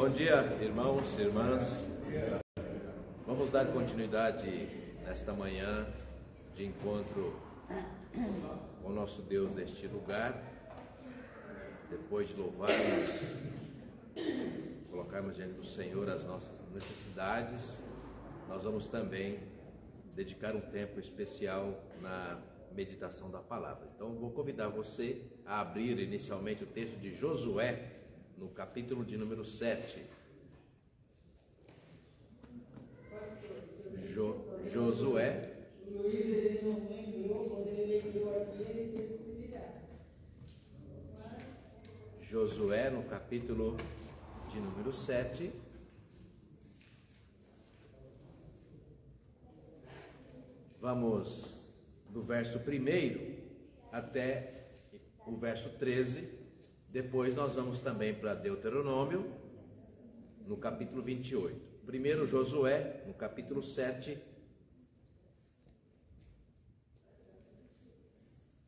Bom dia, irmãos e irmãs. Vamos dar continuidade nesta manhã de encontro com o nosso Deus neste lugar. Depois de louvarmos, colocarmos diante do Senhor as nossas necessidades, nós vamos também dedicar um tempo especial na meditação da palavra. Então, vou convidar você a abrir inicialmente o texto de Josué, no capítulo de número 7. Josué. Luiz, ele não lembrou, quando ele lembrou aqui, ele teve que se virar. Josué, no capítulo de número 7. Vamos do verso 1 até o verso 13. Depois nós vamos também para Deuteronômio, no capítulo 28. Primeiro Josué, no capítulo 7,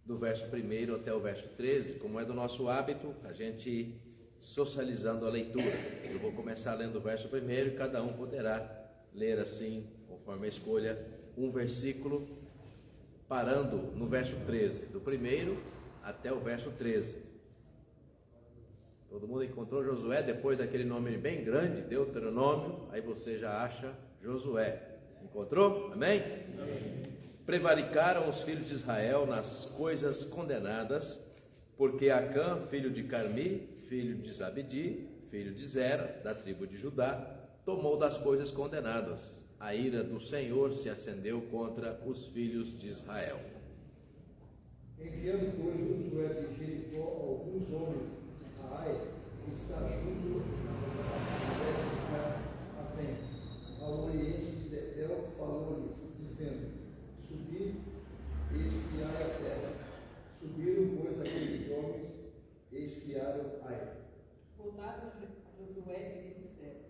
do verso 1 até o verso 13, como é do nosso hábito, a gente ir socializando a leitura. Eu vou começar lendo o verso 1 e cada um poderá ler assim, conforme a escolha, um versículo, parando no verso 13, do 1 até o verso 13. Todo mundo encontrou Josué depois daquele nome bem grande, Deuteronômio, aí você já acha Josué. Encontrou? Amém? Amém. Prevaricaram os filhos de Israel nas coisas condenadas, porque Acã, filho de Carmi, filho de Zabdi, filho de Zera, da tribo de Judá, tomou das coisas condenadas. A ira do Senhor se acendeu contra os filhos de Israel. Enviando, pois, Josué de Jericó alguns homens a Ai, que está junto a Vem, ao oriente de Betel, falou-lhes, dizendo: Subi e espiai a terra. Subiram, pois, aqueles homens e espiaram Ai. Voltaram a Josué e lhe disseram: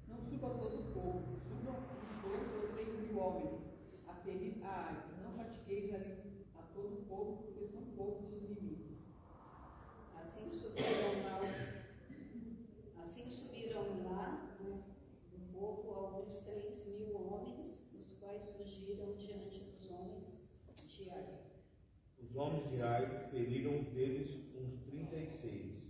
Não suba todo o povo, subam 2 ou 3 mil homens a ferir a Ai. Não fatigueis ali a todo o povo, porque são poucos os inimigos. Assim subiram lá do povo alguns 3 mil homens, os quais fugiram diante dos homens de Ai. Os homens de Ai feriram deles uns 36,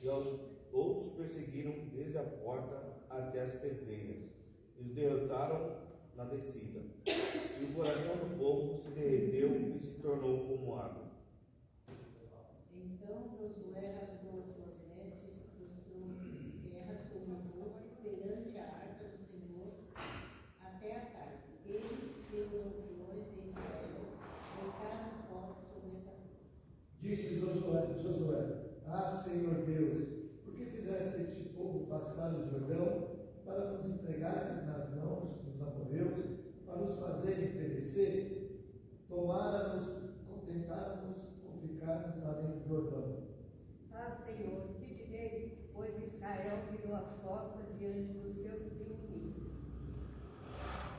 e aos outros perseguiram desde a porta até as pedreiras, e os derrotaram na descida. E o coração do povo se derreteu e se tornou como água. Então Josué rasgou as suas vestes, prostrou terra sobre o rosto perante a arca do Senhor até a tarde. Ele e os anciões de Israel deitaram o rosto sobre a cabeça. Disse Josué: Ah, Senhor Deus, por que fizeste este povo passar o Jordão para nos entregares nas mãos dos amorreus, para nos fazerem perecer? Tentáramos com ficarmos além do Jordão. Ah, Senhor, que direi, pois Israel virou as costas diante dos seus inimigos.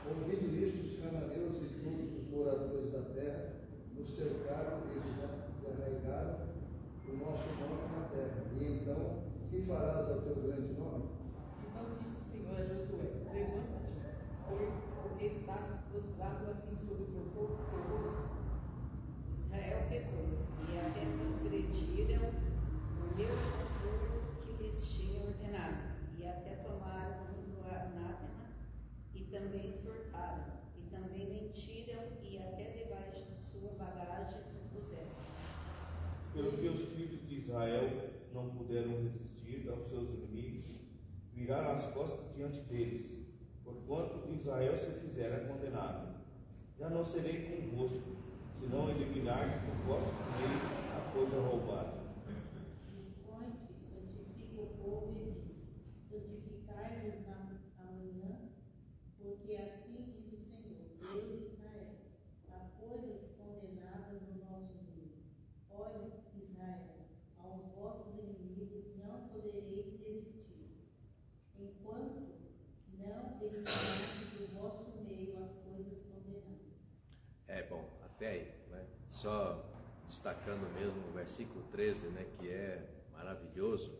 Ouvindo isto, os cananeus e todos os moradores da terra nos cercaram e desarraigaram o nosso nome na terra. E então, que farás ao teu grande nome? Então disse o Senhor a Josué: Levanta-te, porque estás prostrado assim sobre o teu rosto. Israel pecou, e até transgrediram o meu conselho que lhes tinha ordenado, e até tomaram do anátema, e também furtaram, e também mentiram, e até debaixo de sua bagagem puseram. Pelo que os filhos de Israel não puderam resistir aos seus inimigos, viraram as costas diante deles, porquanto Israel se fizera condenado. Já não serei convosco, se não eliminardes do vosso meio a coisa roubada. Dispõe-te, santifica o povo e diz: Santificai-vos amanhã, porque assim diz o Senhor, Deus de Israel: há coisas condenadas no nosso meio. Olha, Israel, aos vossos inimigos não podereis resistir, enquanto não eliminardes do vosso meio as coisas condenadas. Bom, até aí, né? Só destacando mesmo o versículo 13, né, que é maravilhoso.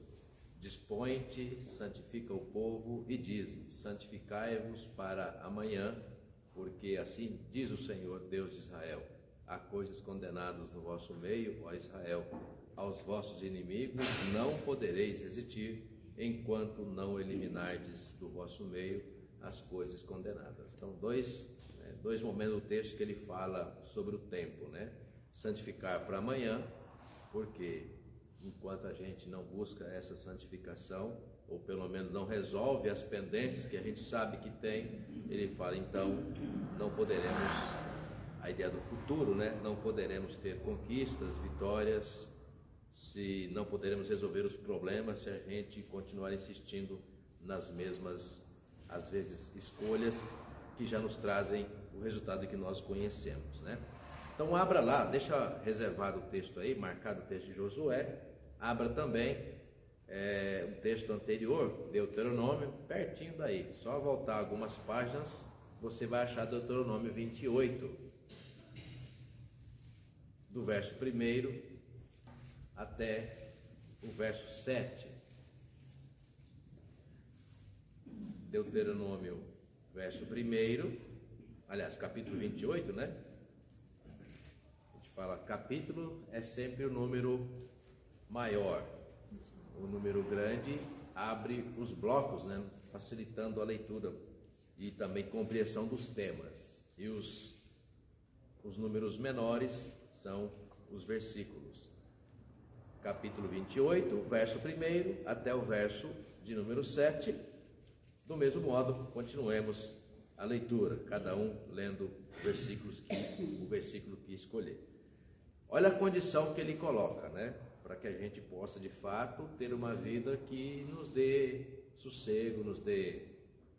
Dispõe-te, santifica o povo e diz: santificai-vos para amanhã, porque assim diz o Senhor, Deus de Israel: há coisas condenadas no vosso meio, ó Israel, aos vossos inimigos não podereis resistir, enquanto não eliminardes do vosso meio as coisas condenadas. Então, dois momentos do texto que ele fala sobre o tempo, né? Santificar para amanhã, porque enquanto a gente não busca essa santificação, ou pelo menos não resolve as pendências que a gente sabe que tem, ele fala, então, não poderemos, a ideia do futuro, né? Não poderemos ter conquistas, vitórias, se não poderemos resolver os problemas, se a gente continuar insistindo nas mesmas, às vezes, escolhas que já nos trazem o resultado que nós conhecemos, né? Então abra lá, deixa reservado o texto aí, marcado o texto de Josué, abra também o texto anterior, Deuteronômio, pertinho daí, só voltar algumas páginas, você vai achar Deuteronômio 28, do verso 1 até o verso 7. Deuteronômio, verso 1, aliás, capítulo 28, né? A gente fala capítulo, é sempre o número maior. O número grande abre os blocos, né? Facilitando a leitura e também compreensão dos temas. E os números menores são os versículos. Capítulo 28, verso 1 até o verso de número 7. Do mesmo modo, continuemos a leitura, cada um lendo o versículo que escolher. Olha a condição que ele coloca, né? Para que a gente possa, de fato, ter uma vida que nos dê sossego, nos dê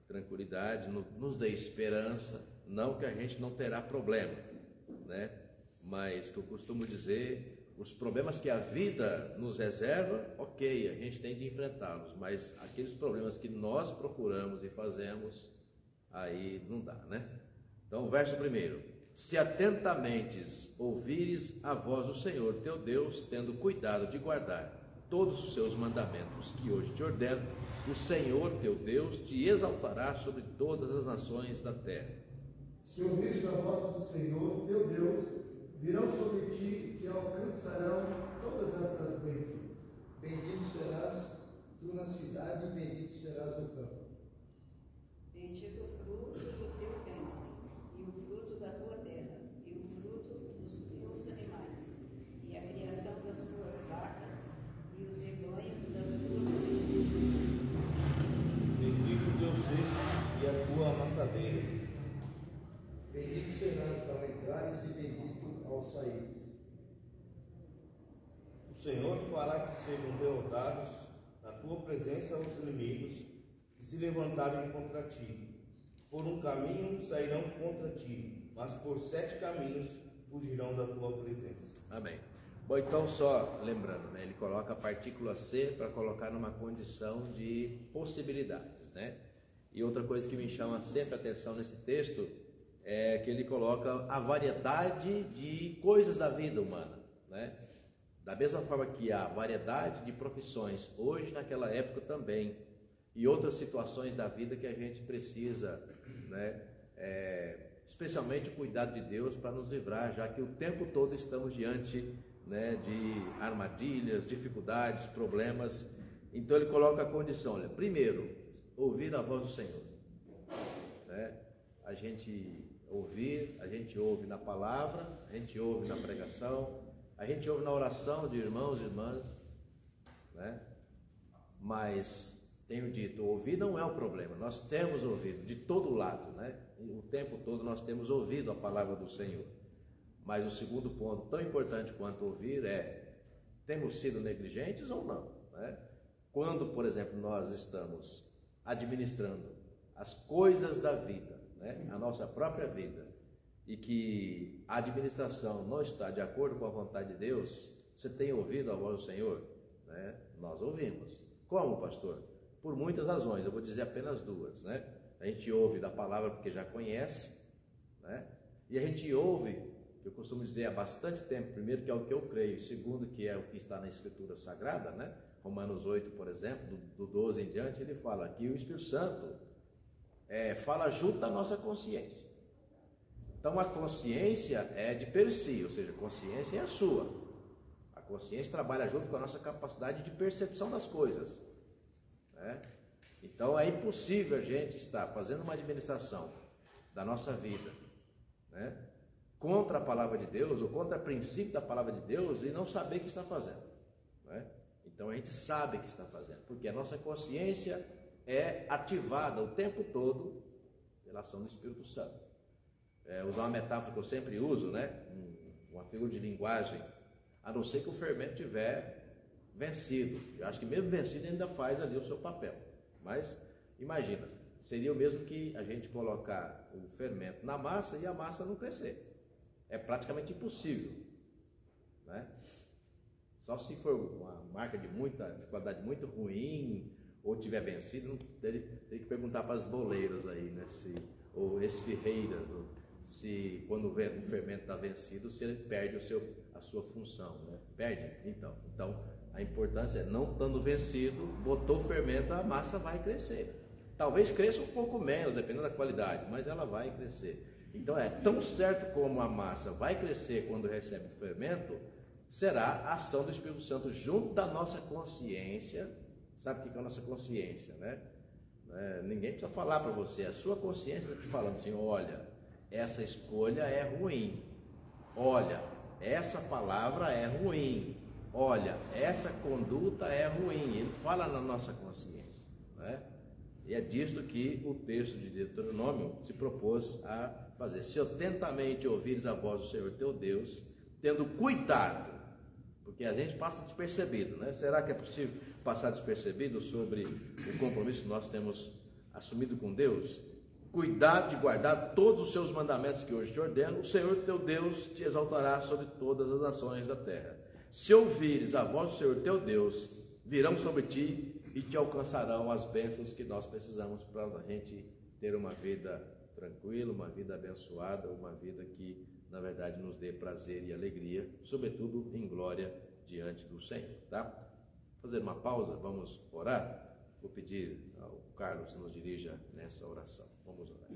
tranquilidade, nos dê esperança, não que a gente não terá problema, né? Mas que eu costumo dizer, os problemas que a vida nos reserva, ok, a gente tem de enfrentá-los, mas aqueles problemas que nós procuramos e fazemos, aí não dá, né? Então, verso 1: se atentamente ouvires a voz do Senhor teu Deus, tendo cuidado de guardar todos os seus mandamentos que hoje te ordeno, o Senhor teu Deus te exaltará sobre todas as nações da terra. Se ouvires a voz do Senhor teu Deus, virão sobre ti e te alcançarão todas estas bênçãos. Bendito serás tu na cidade e bendito serás no campo. Bendito o fruto do teu ventre, e o fruto da tua terra, e o fruto dos teus animais, e a criação das tuas vacas, e os rebanhos das tuas ovelhas. Bendito o teu cesto e a tua amassadeira. Bendito serás ao entrares e bendito ao saíres. O Senhor fará que sejam derrotados na tua presença os inimigos que se levantarem contra ti. Por um caminho sairão contra ti, mas por 7 caminhos fugirão da tua presença. Amém. Bom, então só lembrando, né? Ele coloca a partícula C para colocar numa condição de possibilidades, né? E outra coisa que me chama sempre a atenção nesse texto é que ele coloca a variedade de coisas da vida humana, né? Da mesma forma que há variedade de profissões, hoje naquela época também, e outras situações da vida que a gente precisa, né? Especialmente o cuidado de Deus para nos livrar, já que o tempo todo estamos diante, né, de armadilhas, dificuldades, problemas. Então ele coloca a condição, olha, primeiro, ouvir a voz do Senhor, né? A gente ouve na palavra, a gente ouve na pregação, a gente ouve na oração de irmãos e irmãs, né? Mas tenho dito, ouvir não é um problema, nós temos ouvido de todo lado, né? O tempo todo nós temos ouvido a palavra do Senhor. Mas o segundo ponto, tão importante quanto ouvir, temos sido negligentes ou não, né? Quando, por exemplo, nós estamos administrando as coisas da vida, né? A nossa própria vida, e que a administração não está de acordo com a vontade de Deus, você tem ouvido a voz do Senhor? Né? Nós ouvimos. Como, pastor? Por muitas razões, eu vou dizer apenas 2, né? A gente ouve da palavra porque já conhece, né? E a gente ouve, eu costumo dizer há bastante tempo, primeiro, que é o que eu creio, segundo, que é o que está na Escritura Sagrada, né? Romanos 8, por exemplo, do 12 em diante, ele fala que o Espírito Santo fala junto à nossa consciência. Então a consciência é de per si, ou seja, a consciência é a sua. A consciência trabalha junto com a nossa capacidade de percepção das coisas, né? Então é impossível a gente estar fazendo uma administração da nossa vida, né, contra a palavra de Deus ou contra o princípio da palavra de Deus e não saber o que está fazendo, né? Então a gente sabe o que está fazendo, porque a nossa consciência é ativada o tempo todo pela ação do Espírito Santo. Usar uma metáfora que eu sempre uso, né, uma figura de linguagem, a não ser que o fermento tiver vencido. Eu acho que mesmo vencido ainda faz ali o seu papel. Mas imagina, seria o mesmo que a gente colocar o fermento na massa e a massa não crescer. É praticamente impossível, né? Só se for uma marca de qualidade muito ruim ou tiver vencido, teria que perguntar para as boleiras aí, né? Ou esfirreiras, ou se quando o fermento está vencido, se ele perde a sua função, né? Perde? Então a importância é, não estando vencido, botou o fermento, a massa vai crescer. Talvez cresça um pouco menos, dependendo da qualidade, mas ela vai crescer. Então é tão certo como a massa vai crescer quando recebe o fermento, será a ação do Espírito Santo junto da nossa consciência. Sabe o que é a nossa consciência, né? Ninguém precisa falar para você, a sua consciência está te falando assim: olha, essa escolha é ruim, olha, essa palavra é ruim, olha, essa conduta é ruim. Ele fala na nossa consciência, né? E é disto que o texto de Deuteronômio se propôs a fazer. Se atentamente ouvires a voz do Senhor teu Deus, tendo cuidado, porque a gente passa despercebido, né? Será que é possível passar despercebido sobre o compromisso que nós temos assumido com Deus? Cuidado de guardar todos os seus mandamentos que hoje te ordeno, o Senhor teu Deus te exaltará sobre todas as nações da terra. Se ouvires a voz do Senhor teu Deus, virão sobre ti e te alcançarão as bênçãos que nós precisamos para a gente ter uma vida tranquila, uma vida abençoada, uma vida que, na verdade, nos dê prazer e alegria, sobretudo em glória diante do Senhor, tá? Fazer uma pausa, vamos orar? Vou pedir ao Carlos que nos dirija nessa oração. Vamos orar.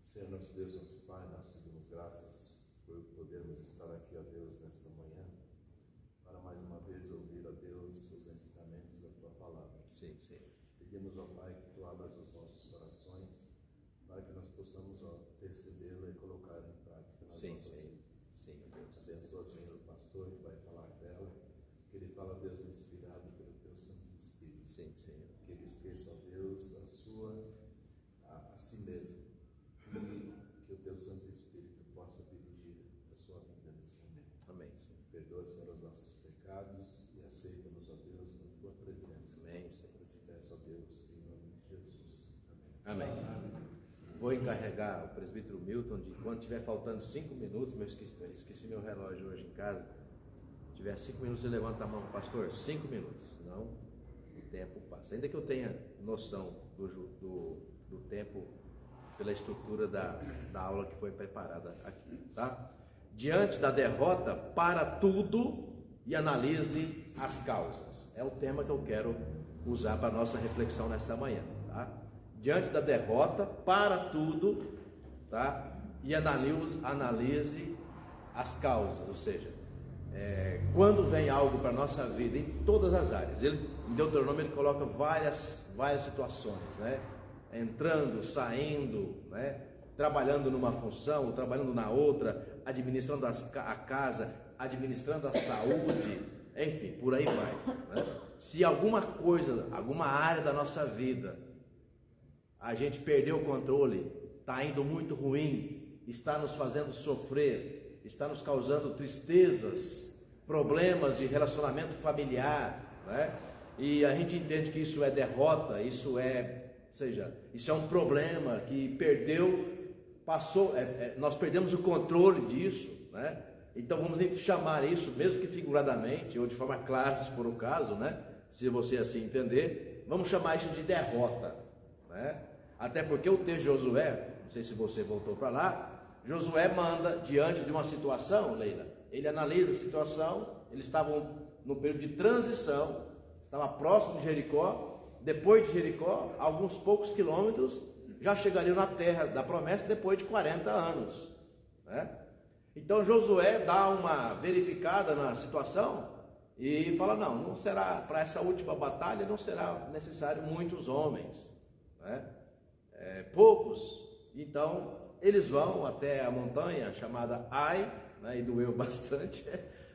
Senhor, nosso Deus, nosso Pai, nós te damos graças por podermos estar aqui, ó Deus, nesta manhã, para mais uma vez ouvir, ó Deus, os ensinamentos da Tua Palavra. Sim, sim. Pedimos, ó Pai, que Tu abras os nossos corações, para que nós possamos, ó, recebê-la e colocar em prática nas nossas vidas. Sim, Deus. Abençoa, Senhor, o pastor que vai falar dela, que ele fala, Deus, inspirado pelo Teu Santo Espírito. Sim, Senhor. Que ele esqueça, ó Deus, a si mesmo, e que o Teu Santo Espírito possa dirigir a sua vida nesse momento. Amém, Senhor. Perdoa, Senhor, os nossos pecados e aceita-nos, ó Deus, na Tua presença. Amém, Senhor. Eu te peço, ó Deus, em nome de Jesus. Amém. Amém. Vou encarregar o presbítero Milton de, quando tiver faltando 5 minutos, eu esqueci meu relógio hoje em casa, tiver 5 minutos, ele levanta a mão, pastor, 5 minutos, senão o tempo passa. Ainda que eu tenha noção do tempo pela estrutura da aula que foi preparada aqui, tá? Diante da derrota, para tudo e analise as causas. É o tema que eu quero usar para a nossa reflexão nessa manhã, tá? Diante da derrota, para tudo, tá? E analise as causas, ou seja, quando vem algo para a nossa vida, em todas as áreas. Em Deuteronômio ele coloca várias situações, né? Entrando, saindo, né? Trabalhando numa função, trabalhando na outra, administrando a casa, administrando a saúde, enfim, por aí vai, né? Se alguma coisa, alguma área da nossa vida, a gente perdeu o controle, está indo muito ruim, está nos fazendo sofrer, está nos causando tristezas, problemas de relacionamento familiar, né? E a gente entende que isso é derrota, isso é um problema que nós perdemos o controle disso, né? Então vamos chamar isso, mesmo que figuradamente, ou de forma clara, se for o caso, né? Se você assim entender, vamos chamar isso de derrota, né? Até porque o texto de Josué, não sei se você voltou para lá, Josué manda diante de uma situação, Leila, ele analisa a situação eles estavam no período de transição, estava próximo de Jericó. Depois de Jericó, alguns poucos quilômetros, já chegariam na terra da promessa depois de 40 anos, né? Então Josué dá uma verificada na situação e fala: não será, para essa última batalha não será necessário muitos homens, né? Poucos. Então eles vão até a montanha chamada Ai, né? E doeu bastante,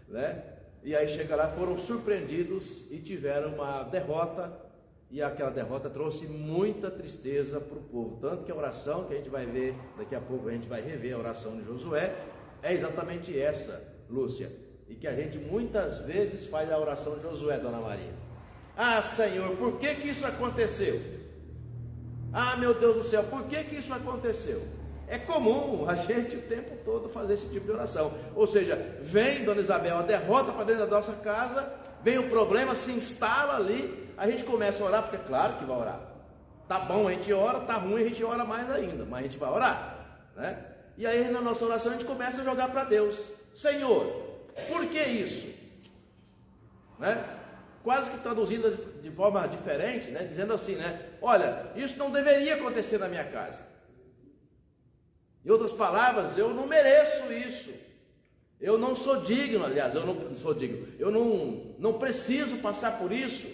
né? E aí chega lá, foram surpreendidos e tiveram uma derrota. E aquela derrota trouxe muita tristeza para o povo. Tanto que a oração que a gente vai ver, daqui a pouco a gente vai rever a oração de Josué, é exatamente essa, Lúcia. E que a gente muitas vezes faz a oração de Josué, Dona Maria. Ah, Senhor, por que isso aconteceu? Ah, meu Deus do céu, por que isso aconteceu? É comum a gente o tempo todo fazer esse tipo de oração. Ou seja, vem, Dona Isabel, a derrota para dentro da nossa casa, vem o problema, se instala ali, a gente começa a orar, porque é claro que vai orar. Tá bom, a gente ora, tá ruim, a gente ora mais ainda, mas a gente vai orar, né? E aí na nossa oração a gente começa a jogar para Deus: Senhor, por que isso? Né? Quase que traduzindo de forma diferente, né? Dizendo assim, né? Olha, isso não deveria acontecer na minha casa. Em outras palavras, eu não mereço isso. Eu não sou digno, aliás, eu não sou digno. Eu não preciso passar por isso,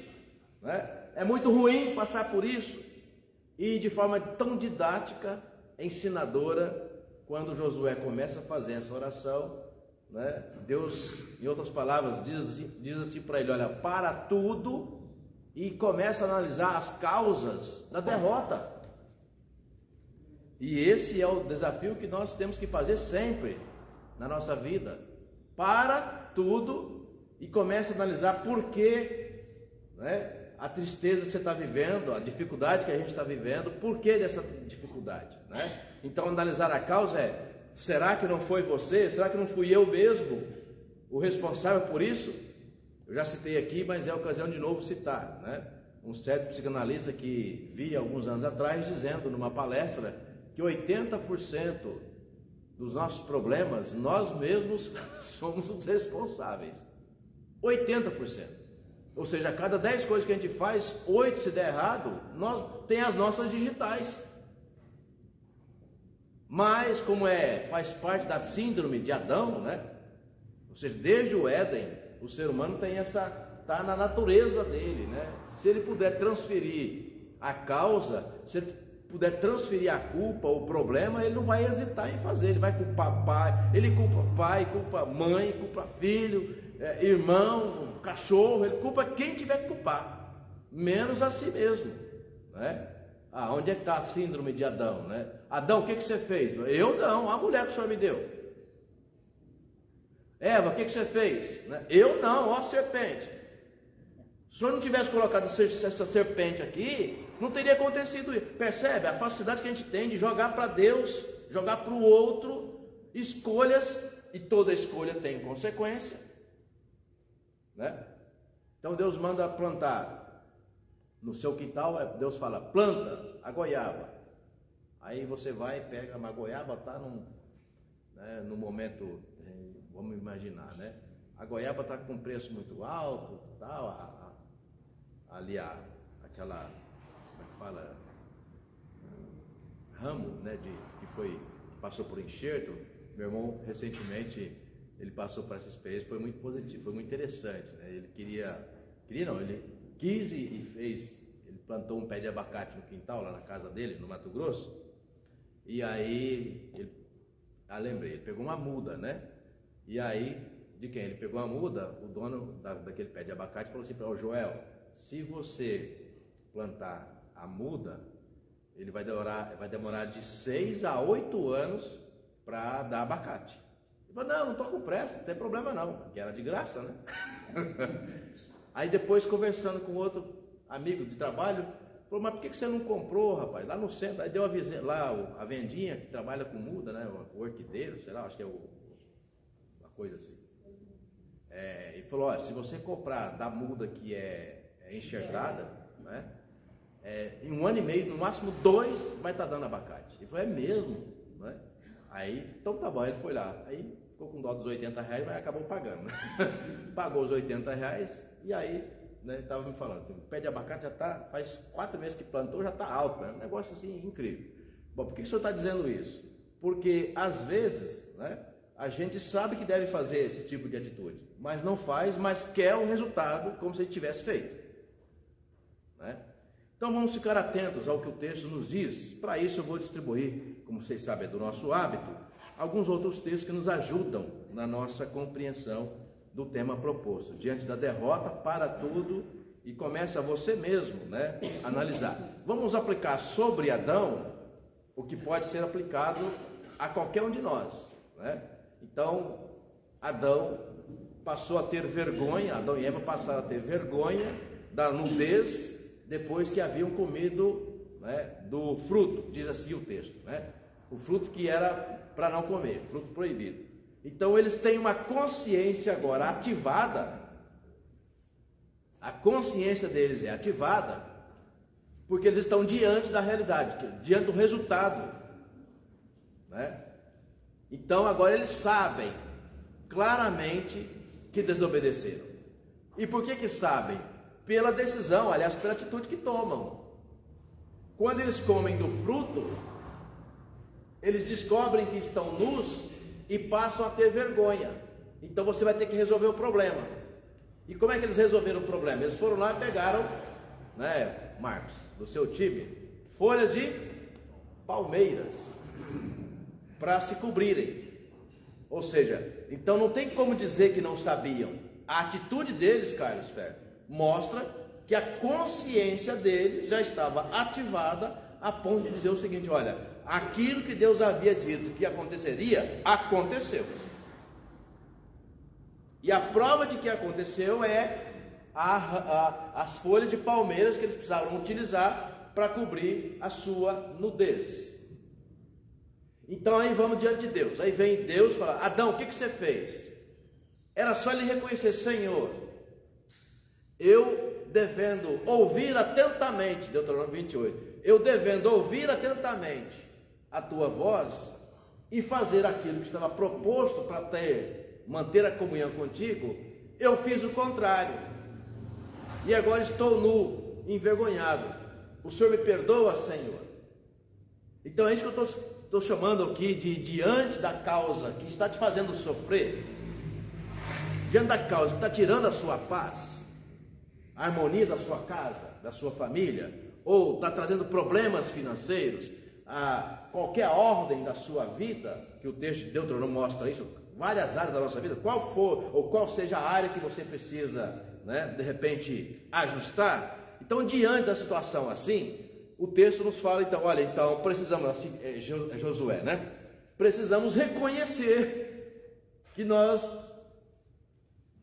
né? É muito ruim passar por isso. E de forma tão didática, ensinadora, quando Josué começa a fazer essa oração, né? Deus, em outras palavras, diz assim para ele: olha, para tudo, e começa a analisar as causas da derrota. E esse é o desafio que nós temos que fazer sempre na nossa vida. Para tudo e começa a analisar por que, né? A tristeza que você está vivendo, a dificuldade que a gente está vivendo, por que dessa dificuldade, né? Então analisar a causa é: será que não foi você? Será que não fui eu mesmo o responsável por isso? Eu já citei aqui, mas é a ocasião de novo citar, né? Um certo psicanalista que vi alguns anos atrás dizendo numa palestra que 80% dos nossos problemas nós mesmos somos os responsáveis. 80%. Ou seja, a cada 10 coisas que a gente faz, 8 se der errado, tem as nossas digitais. Mas como faz parte da síndrome de Adão, né? Ou seja, desde o Éden, o ser humano tem está na natureza dele, né? Se ele puder transferir a causa, se ele puder transferir a culpa, o problema, ele não vai hesitar em fazer. Ele vai culpar pai, culpa mãe, culpa filho, irmão, cachorro. Ele culpa quem tiver que culpar, menos a si mesmo, né? Onde é que está a síndrome de Adão, né? Adão, o que você fez? Eu não, a mulher que o Senhor me deu. Eva, o que você fez? Eu não, ó a serpente. Se o Senhor não tivesse colocado essa serpente aqui, não teria acontecido isso. Percebe a facilidade que a gente tem de jogar para Deus, jogar para o outro, escolhas, e toda escolha tem consequência, né? Então Deus manda plantar no seu quintal, Deus fala: planta a goiaba. Aí você vai e pega uma goiaba, está no momento, vamos imaginar, né? A goiaba está com preço muito alto, tal, ali aquela, como é que fala, ramo, né, que passou por enxerto. Meu irmão recentemente ele passou por essa experiência, foi muito positivo, foi muito interessante, né? Ele ele quis e fez. Ele plantou um pé de abacate no quintal lá na casa dele, no Mato Grosso. E aí lembrei, ele pegou uma muda, né? E aí, de quem? Ele pegou a muda, o dono daquele pé de abacate falou assim para o Joel: se você plantar a muda, ele vai demorar de 6 a 8 anos para dar abacate. Ele falou: não estou com pressa, não tem problema não, porque era de graça, né? Aí depois, conversando com outro amigo de trabalho, falou: mas por que você não comprou, rapaz? Lá no centro, aí deu a vendinha que trabalha com muda, né? O orquideiro, sei lá, acho que é uma coisa assim. E falou: olha, se você comprar da muda que é enxertada, né? Em 1 ano e meio, no máximo 2, vai estar dando abacate. Ele falou: é mesmo, né? Aí, então tá bom, ele foi lá. Aí ficou com dó dos R$80, mas acabou pagando, né? Pagou os R$80 e aí, né, estava me falando assim, o pé de abacate faz 4 meses que plantou, já está alto, né? Um negócio assim incrível. Bom, por que o senhor está dizendo isso? Porque às vezes, né, a gente sabe que deve fazer esse tipo de atitude, mas não faz, mas quer o resultado como se ele tivesse feito, né? Então vamos ficar atentos ao que o texto nos diz. Para isso eu vou distribuir, como vocês sabem, é do nosso hábito, alguns outros textos que nos ajudam na nossa compreensão do tema proposto. Diante da derrota, para tudo e começa você mesmo, né, a analisar. Vamos aplicar sobre Adão o que pode ser aplicado a qualquer um de nós, né? Então, Adão passou a ter vergonha, Adão e Eva passaram a ter vergonha da nudez depois que haviam comido, né, do fruto, diz assim o texto, né? O fruto que era para não comer, fruto proibido. Então eles têm uma consciência agora ativada, a consciência deles é ativada, porque eles estão diante da realidade, diante do resultado, né? Então agora eles sabem claramente que desobedeceram. E por que sabem? Pela decisão, aliás, pela atitude que tomam. Quando eles comem do fruto, eles descobrem que estão nus e passam a ter vergonha. Então você vai ter que resolver o problema. E como é que eles resolveram o problema? Eles foram lá e pegaram, né, Marcos, do seu time, folhas de palmeiras para se cobrirem. Ou seja, então não tem como dizer que não sabiam. A atitude deles, Carlos Ferro, mostra que a consciência deles já estava ativada a ponto de dizer o seguinte: olha, aquilo que Deus havia dito que aconteceria, aconteceu. E a prova de que aconteceu é as folhas de palmeiras que eles precisavam utilizar para cobrir a sua nudez. Então aí vamos diante de Deus. Aí vem Deus e fala: Adão, o que você fez? Era só ele reconhecer: Senhor, eu devendo ouvir atentamente, Deuteronômio 28, eu devendo ouvir atentamente a tua voz e fazer aquilo que estava proposto para manter a comunhão contigo, eu fiz o contrário. E agora estou nu, envergonhado. O Senhor me perdoa, Senhor? Então é isso que eu estou chamando aqui de diante da causa que está te fazendo sofrer, diante da causa que está tirando a sua paz, a harmonia da sua casa, da sua família, ou está trazendo problemas financeiros, a qualquer ordem da sua vida, que o texto de Deuteronômio mostra isso, várias áreas da nossa vida, qual for, ou qual seja a área que você precisa, né, de repente ajustar. Então, diante da situação assim, o texto nos fala, então, olha, então precisamos, assim, Josué, né? Precisamos reconhecer que nós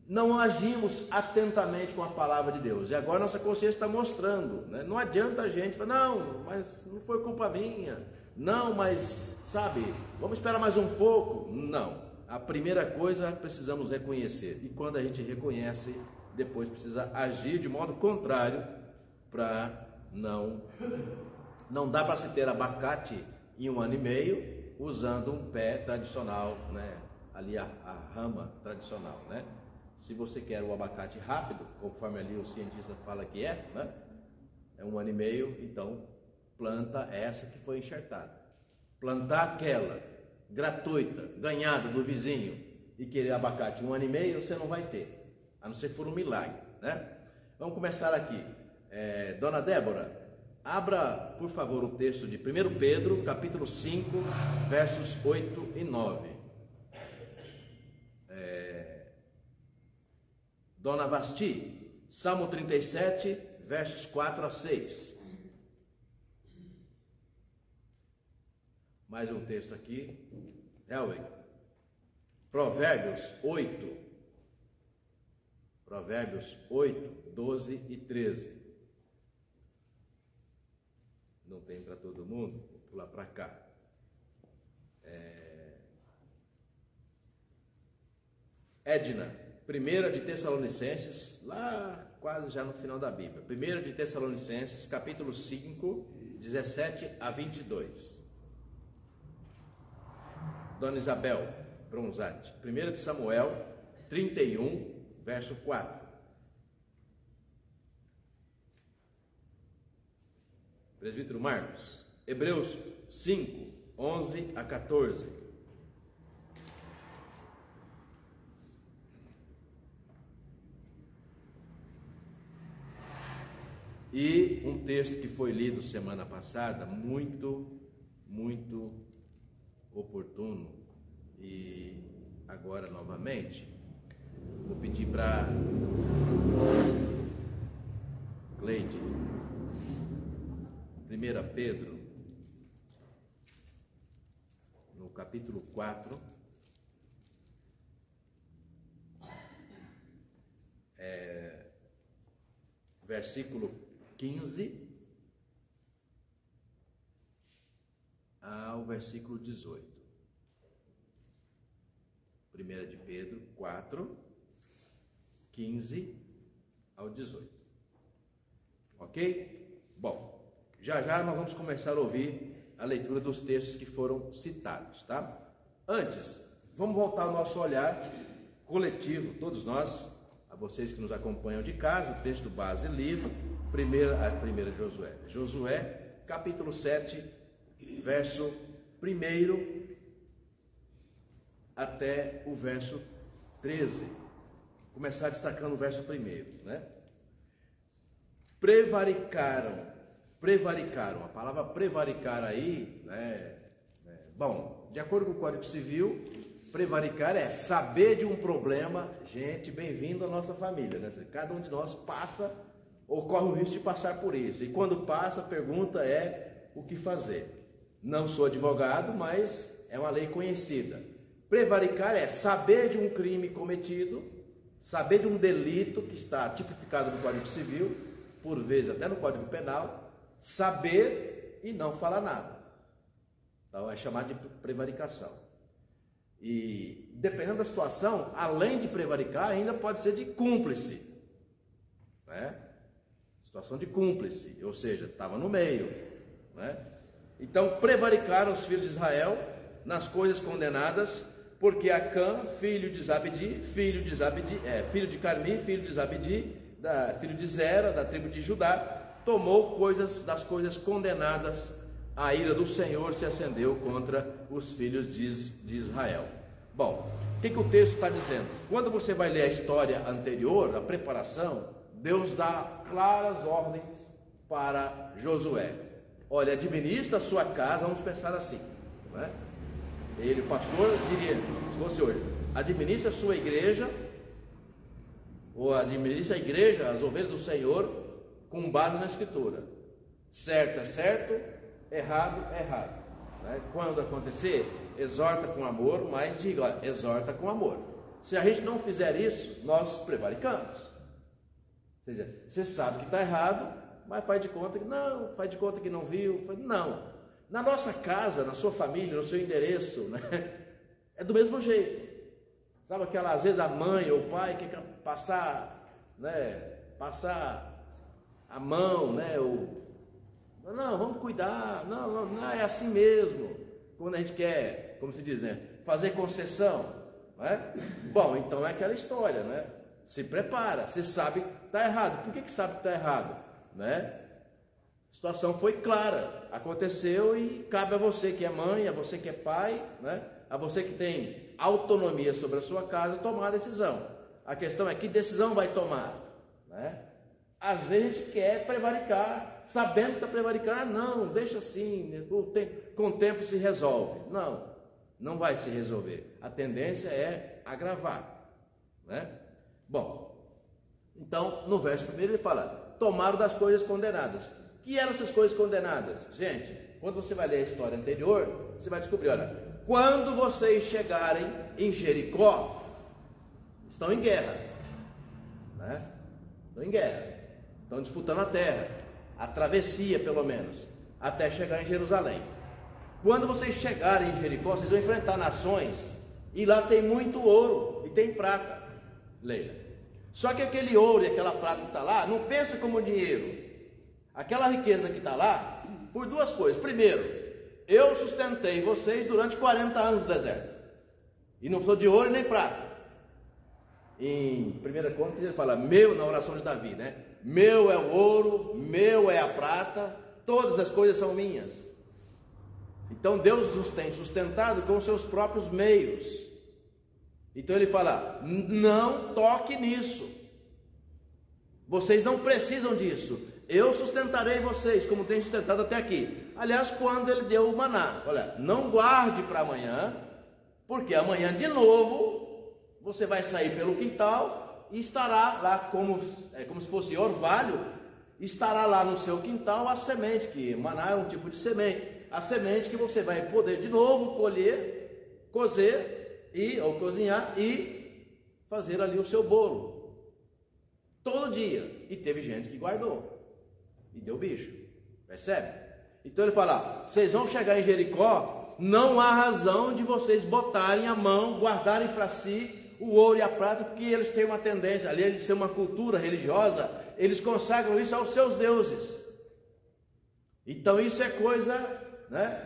não agimos atentamente com a palavra de Deus. E agora nossa consciência está mostrando, né? Não adianta a gente falar: não, mas não foi culpa minha. Não, mas, sabe, vamos esperar mais um pouco. Não. A primeira coisa precisamos reconhecer. E quando a gente reconhece, depois precisa agir de modo contrário para não dá para se ter abacate em 1 ano e meio usando um pé tradicional, né? Ali a rama tradicional, né? Se você quer o abacate rápido, conforme ali o cientista fala que é, né? É 1 ano e meio, então planta essa que foi enxertada. Plantar aquela gratuita, ganhada do vizinho, e querer abacate 1 ano e meio, você não vai ter, a não ser for um milagre, né? Vamos começar aqui. Dona Débora, abra, por favor, o texto de 1 Pedro, capítulo 5, versos 8 e 9. Dona Vasti, Salmo 37, versos 4 a 6. Mais um texto aqui. Helwig. Provérbios 8. Provérbios 8, 12 e 13. Não tem para todo mundo? Vou pular para cá. Edna, 1 de Tessalonicenses, lá quase já no final da Bíblia. 1 de Tessalonicenses, capítulo 5, 17 a 22. Dona Isabel, Bronzatti. 1 de Samuel 31, verso 4. Presbítero Marcos. Hebreus 5, 11 a 14. E um texto que foi lido semana passada, muito oportuno, e agora novamente, vou pedir para Cleide, 1 Pedro, no capítulo 4, versículo 15 ao versículo 18. 1 de Pedro 4, 15 ao 18. Ok? Bom, já nós vamos começar a ouvir a leitura dos textos que foram citados, tá? Antes, vamos voltar ao nosso olhar coletivo, todos nós, a vocês que nos acompanham de casa, o texto base lido, 1 Josué. Josué, capítulo 7, verso 1 até o verso 13. Começar destacando o verso 1, né? Prevaricaram. A palavra prevaricar aí, né? Bom, de acordo com o Código Civil, prevaricar é saber de um problema. Gente, bem-vindo à nossa família, né? Cada um de nós passa ou corre o risco de passar por isso. E quando passa, a pergunta é o que fazer. Não sou advogado, mas é uma lei conhecida. Prevaricar é saber de um crime cometido, saber de um delito que está tipificado no Código Civil, por vezes até no Código Penal, saber e não falar nada. Então é chamado de prevaricação. E dependendo da situação, além de prevaricar, ainda pode ser de cúmplice, né? Situação de cúmplice, ou seja, estava no meio, né? Então prevaricaram os filhos de Israel nas coisas condenadas, porque Acã, filho de Zabdi, filho de Carmi, filho de Zabdi, filho de Zera, da tribo de Judá, tomou das coisas condenadas. A ira do Senhor se acendeu contra os filhos de Israel. Bom, o que o texto está dizendo? Quando você vai ler a história anterior, a preparação, Deus dá claras ordens para Josué. Olha, administra a sua casa, vamos pensar assim, né? Ele, o pastor, diria, se fosse hoje, administra a sua igreja, ou administra a igreja, as ovelhas do Senhor, com base na Escritura. Certo é certo, errado é errado, né? Quando acontecer, exorta com amor, mas diga, olha, exorta com amor. Se a gente não fizer isso, nós prevaricamos. Ou seja, você sabe que está errado, mas faz de conta que não viu. Não. Na nossa casa, na sua família, no seu endereço, né? É do mesmo jeito. Sabe aquela, às vezes a mãe ou o pai quer passar, né? Passar a mão, né? Não, vamos cuidar, não, é assim mesmo. Quando a gente quer, como se diz, né? Fazer concessão, né? Bom, então é aquela história, né? Se prepara, você sabe que está errado. Por que sabe que está errado? Né? A situação foi clara, aconteceu e cabe a você que é mãe, a você que é pai, né? A você que tem autonomia sobre a sua casa, tomar a decisão. A questão é que decisão vai tomar, né? Às vezes a gente quer prevaricar, sabendo que está prevaricando, não, deixa assim, com o tempo se resolve. Não vai se resolver. A tendência é agravar, né? Bom, então no verso 1 ele fala, tomaram das coisas condenadas. Que eram essas coisas condenadas? Gente, quando você vai ler a história anterior, você vai descobrir, olha, quando vocês chegarem em Jericó, estão em guerra, né? Estão em guerra, estão disputando a terra, a travessia pelo menos, até chegar em Jerusalém. Quando vocês chegarem em Jericó, vocês vão enfrentar nações, e lá tem muito ouro e tem prata, Leila. Só que aquele ouro e aquela prata que está lá, não pensa como dinheiro. Aquela riqueza que está lá, por duas coisas. Primeiro, eu sustentei vocês durante 40 anos no deserto. E não sou de ouro nem prata. Em 1 Crônicas ele fala, meu, na oração de Davi, né? Meu é o ouro, meu é a prata, todas as coisas são minhas. Então Deus nos tem sustentado com os seus próprios meios. Então ele fala, não toque nisso. Vocês não precisam disso. Eu sustentarei vocês, como tem sustentado até aqui. Aliás, quando ele deu o maná, olha, não guarde para amanhã, porque amanhã de novo você vai sair pelo quintal e estará lá como se fosse orvalho, estará lá no seu quintal a semente, que maná é um tipo de semente, a semente que você vai poder de novo colher, cozer ou cozinhar e fazer ali o seu bolo, todo dia. E teve gente que guardou e deu bicho, percebe? Então ele fala, vocês vão chegar em Jericó, não há razão de vocês botarem a mão, guardarem para si o ouro e a prata, porque eles têm uma tendência, ali eles têm uma cultura religiosa, eles consagram isso aos seus deuses. Então isso é coisa, né?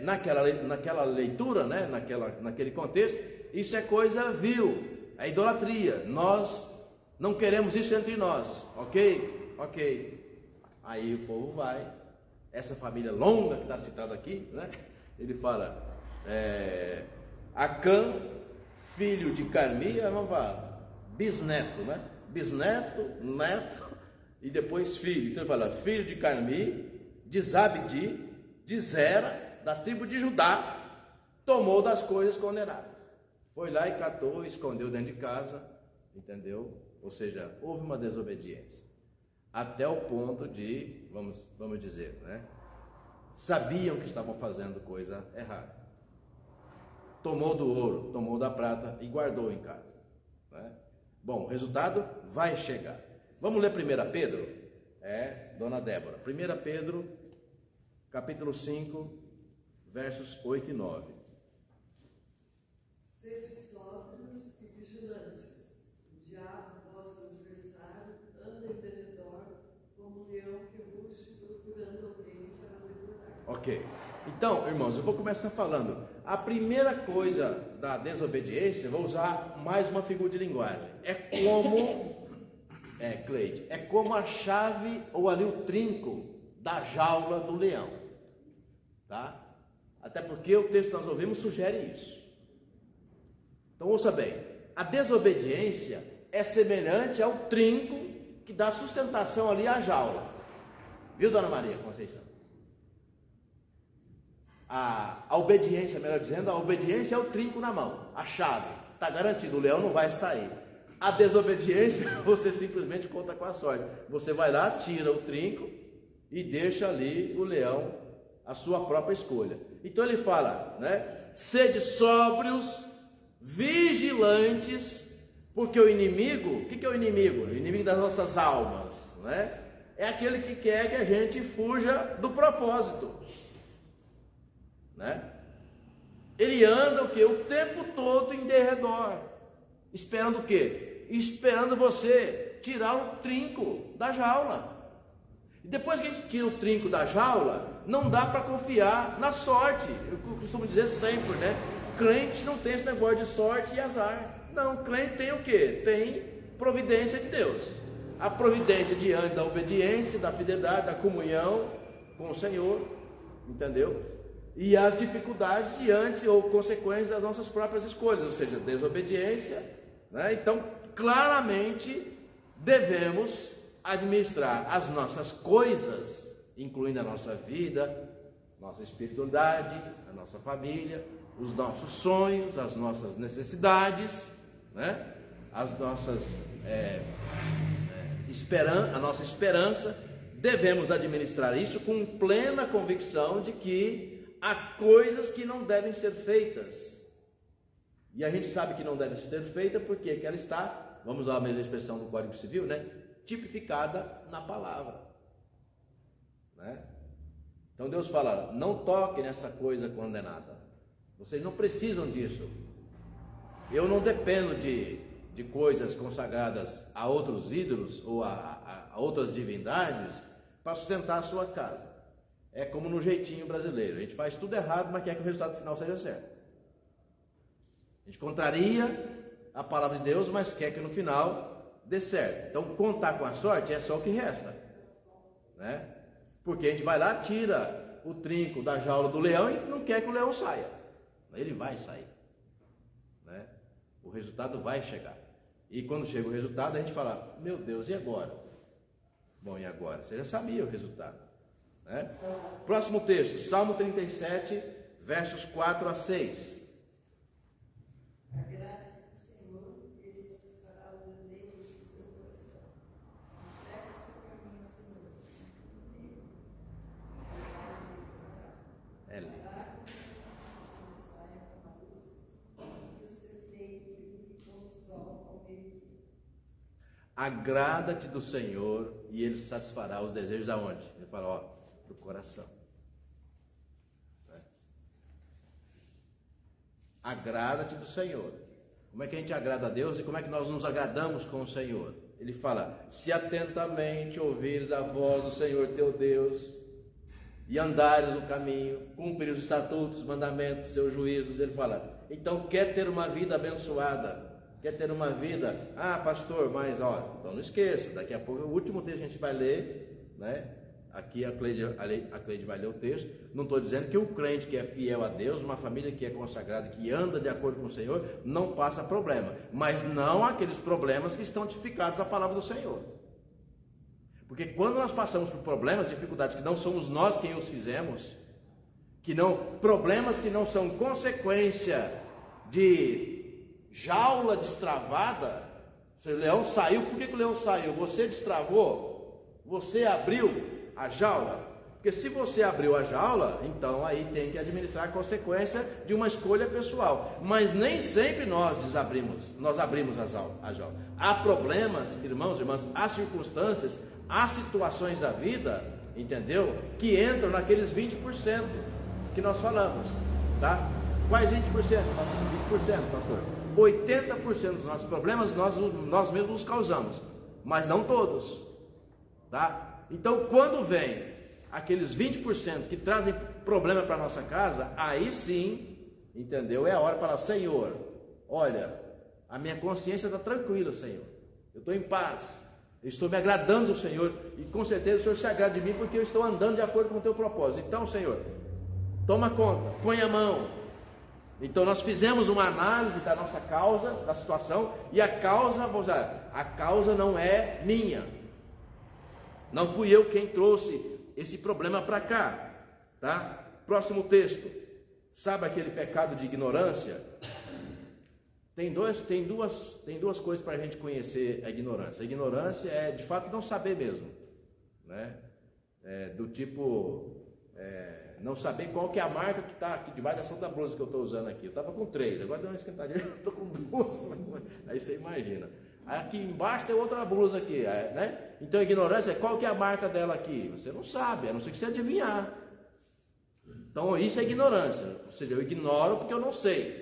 Naquela leitura, né? Naquele contexto, isso é coisa vil, é idolatria. Nós não queremos isso entre nós, ok? Aí o povo vai, essa família longa que está citada aqui, né? Ele fala, Acã, filho de Carmi, vamos falar, bisneto, né? Bisneto, neto e depois filho. Então ele fala, filho de Carmi, de Zabdi, de Zera, da tribo de Judá, tomou das coisas condenadas. Foi lá e catou, escondeu dentro de casa, entendeu? Ou seja, houve uma desobediência. Até o ponto de, vamos dizer, né? Sabiam que estavam fazendo coisa errada. Tomou do ouro, tomou da prata e guardou em casa, né? Bom, o resultado vai chegar. Vamos ler 1 Pedro? Dona Débora. 1 Pedro, capítulo 5, versos 8 e 9. Sede sóbrios e vigilantes. O diabo, vosso adversário, anda em derredor como um leão que ruge procurando alguém para devorar. Ok. Então, irmãos, eu vou começar falando. A primeira coisa da desobediência, vou usar mais uma figura de linguagem. Cleide, é como a chave ou ali o trinco da jaula do leão. Tá? Até porque o texto que nós ouvimos sugere isso. Então, ouça bem. A desobediência é semelhante ao trinco que dá sustentação ali à jaula. Viu, Dona Maria Conceição? A obediência, melhor dizendo, a obediência é o trinco na mão, a chave, está garantido, o leão não vai sair. A desobediência, você simplesmente conta com a sorte, você vai lá, tira o trinco e deixa ali o leão, a sua própria escolha. Então ele fala, né, sede sóbrios, vigilantes, porque o inimigo, o que é o inimigo? O inimigo das nossas almas, né? É aquele que quer que a gente fuja do propósito. Né? Ele anda o quê? O tempo todo em derredor, esperando o quê? Esperando você tirar o trinco da jaula. E depois que a gente tira o trinco da jaula, não dá para confiar na sorte. Eu costumo dizer sempre, né? Crente não tem esse negócio de sorte e azar. Não, crente tem o quê? Tem providência de Deus. A providência diante da obediência, da fidelidade, da comunhão com o Senhor, entendeu? E as dificuldades diante ou consequências das nossas próprias escolhas, ou seja, desobediência, né? Então, claramente, devemos administrar as nossas coisas, incluindo a nossa vida, nossa espiritualidade, a nossa família, os nossos sonhos, as nossas necessidades, né? As nossas a nossa esperança. Devemos administrar isso com plena convicção de que há coisas que não devem ser feitas. E a gente sabe que não deve ser feita porque ela está, vamos usar a mesma expressão do Código Civil, né? Tipificada na palavra. Né? Então Deus fala, não toque nessa coisa condenada. Vocês não precisam disso. Eu não dependo de coisas consagradas a outros ídolos ou a outras divindades para sustentar a sua casa. É como no jeitinho brasileiro, a gente faz tudo errado, mas quer que o resultado final seja certo. A gente contraria a palavra de Deus, mas quer que no final dê certo. Então, contar com a sorte é só o que resta, né? Porque a gente vai lá, tira o trinco da jaula do leão e não quer que o leão saia. Ele vai sair, né? O resultado vai chegar. E quando chega o resultado, a gente fala: meu Deus, e agora? Bom, e agora? Você já sabia o resultado, né? Próximo texto, Salmo 37, versos 4 a 6. Agrada-te do Senhor e Ele satisfará os desejos aonde? Ele fala, ó, do coração. Né? Agrada-te do Senhor. Como é que a gente agrada a Deus e como é que nós nos agradamos com o Senhor? Ele fala, se atentamente ouvires a voz do Senhor teu Deus e andares no caminho, cumprir os estatutos, os mandamentos, seus juízos, ele fala, então quer ter uma vida abençoada, quer ter uma vida, pastor, mas ó, então não esqueça, daqui a pouco, o último texto que a gente vai ler, né? Aqui a Cleide vai ler o texto. Não estou dizendo que o crente que é fiel a Deus, uma família que é consagrada, que anda de acordo com o Senhor, não passa problema, mas não aqueles problemas que estão tipificados na palavra do Senhor. Porque quando nós passamos por problemas, dificuldades que não somos nós quem os fizemos, problemas que não são consequência de jaula destravada, se o leão saiu, por que o leão saiu? Você destravou? Você abriu a jaula? Porque se você abriu a jaula, então aí tem que administrar a consequência de uma escolha pessoal. Mas nem sempre nós abrimos a jaula. Há problemas, irmãos e irmãs, há circunstâncias, há situações da vida, entendeu? Que entram naqueles 20% que nós falamos, tá? Quais 20%? 20%, pastor. 80% dos nossos problemas nós mesmos nos causamos, mas não todos, tá? Então, quando vem aqueles 20% que trazem problema para a nossa casa, aí sim, entendeu? É a hora de falar, Senhor, olha, a minha consciência está tranquila, Senhor, eu estou em paz, eu estou me agradando do Senhor, e com certeza o Senhor se agrada de mim, porque eu estou andando de acordo com o teu propósito. Então, Senhor, toma conta, põe a mão. Então nós fizemos uma análise da nossa causa, da situação, e a causa não é minha, não fui eu quem trouxe esse problema para cá, tá? Próximo texto, sabe aquele pecado de ignorância? Tem duas coisas para a gente conhecer a ignorância. A ignorância é de fato não saber mesmo, né? Do tipo, não saber qual que é a marca que está aqui debaixo da blusa que eu estou usando aqui. Eu estava com 3, agora deu uma esquentadinha, eu estou com 2. Aí você imagina. Aqui embaixo tem outra blusa aqui, né? Então a ignorância é qual que é a marca dela aqui? Você não sabe, a não ser que você adivinhar. Então isso é ignorância, ou seja, eu ignoro porque eu não sei.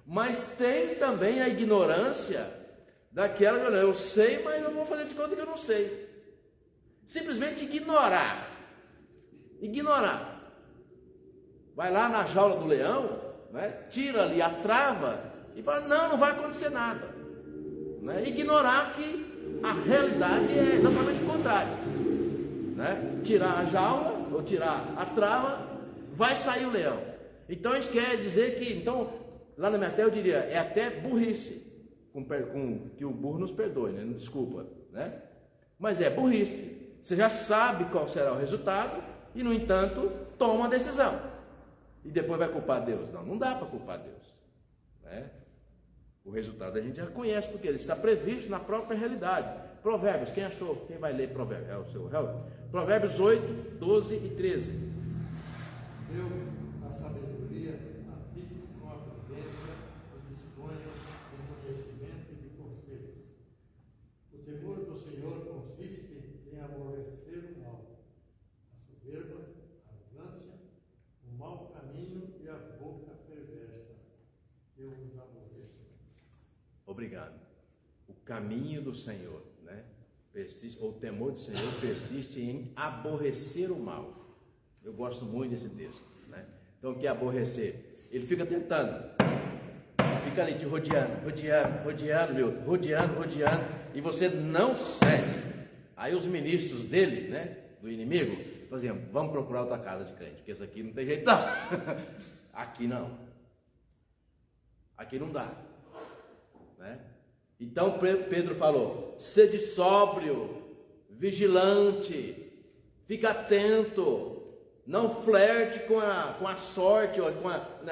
Mas tem também a ignorância daquela que eu sei, mas eu vou fazer de conta que eu não sei. Simplesmente ignorar. Vai lá na jaula do leão, né? Tira ali a trava e fala, não vai acontecer nada, né? Ignorar que a realidade é exatamente o contrário, né? Tirar a jaula ou tirar a trava, vai sair o leão. Então a gente quer dizer que, lá na minha terra eu diria, é até burrice, que o burro nos perdoe, né? Desculpa, né? Mas é burrice. Você já sabe qual será o resultado e, no entanto, toma a decisão. E depois vai culpar Deus? Não dá para culpar Deus, né? O resultado a gente já conhece, porque ele está previsto na própria realidade. Provérbios, quem achou? Quem vai ler Provérbios? É o seu Helder? Provérbios 8, 12 e 13. Eu, a sabedoria, habito com a prudência e disponho de conhecimento e de conselhos. O temor do Senhor consiste em aborrecer o mal, a soberba, a arrogância, o mau caminho e a boca perversa. Eu os aborreço. Obrigado. O caminho do Senhor, né? O temor do Senhor persiste em aborrecer o mal. Eu gosto muito desse texto, né? Então o que é aborrecer? Ele fica tentando, fica ali te rodeando, Milton, rodeando, e você não cede. Aí os ministros dele, né, do inimigo, faziam, vamos procurar outra casa de crente, porque isso aqui não tem jeito não. Aqui não. Aqui não dá. Né? Então Pedro falou, sede sóbrio, vigilante, fica atento, não flerte com a sorte, ou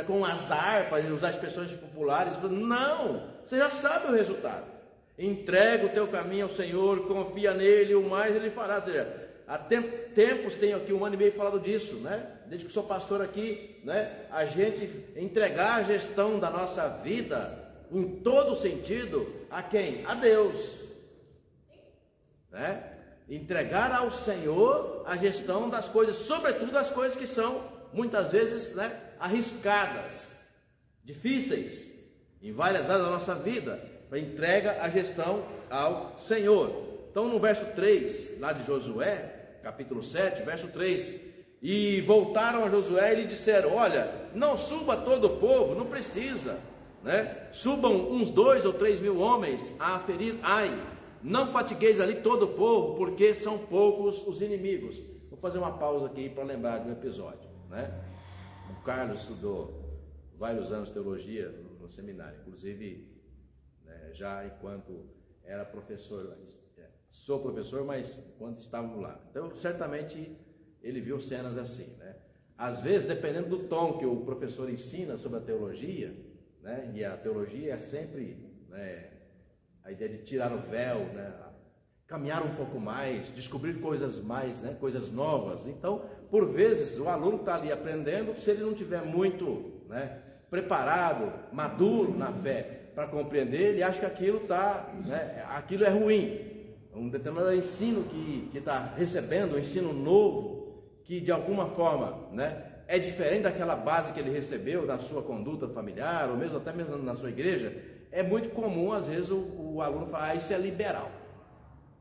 com o azar, para usar expressões populares. Não, você já sabe o resultado. Entrega o teu caminho ao Senhor, confia nele, o mais ele fará. Ou seja, há tempos, tenho aqui 1 ano e meio falado disso, né? Desde que sou pastor aqui, né? A gente entregar a gestão da nossa vida, em todo sentido, a quem? A Deus, né? Entregar ao Senhor a gestão das coisas, sobretudo das coisas que são, muitas vezes, né, arriscadas, difíceis, em várias áreas da nossa vida. Entrega a gestão ao Senhor. Então no verso 3, lá de Josué, capítulo 7, verso 3, e voltaram a Josué e lhe disseram, olha, não suba todo o povo, não precisa, né? Subam uns 2 ou 3 mil homens a ferir Ai, não fatigueis ali todo o povo, porque são poucos os inimigos. Vou fazer uma pausa aqui para lembrar de um episódio, né? O Carlos estudou vários anos teologia no seminário, inclusive já enquanto era professor, sou professor, mas quando estávamos lá. Então, certamente, ele viu cenas assim, né? Às vezes, dependendo do tom que o professor ensina sobre a teologia, né? E a teologia é sempre, né, a ideia de tirar o véu, né? Caminhar um pouco mais, descobrir coisas mais, né? Coisas novas. Então, por vezes, o aluno está ali aprendendo, se ele não tiver muito, né, preparado, maduro na fé, para compreender, ele acha que aquilo aquilo é ruim, um determinado ensino que está recebendo, um ensino novo, que de alguma forma, né, é diferente daquela base que ele recebeu na sua conduta familiar, ou mesmo até mesmo na sua igreja. É muito comum, às vezes, o aluno falar, isso é liberal.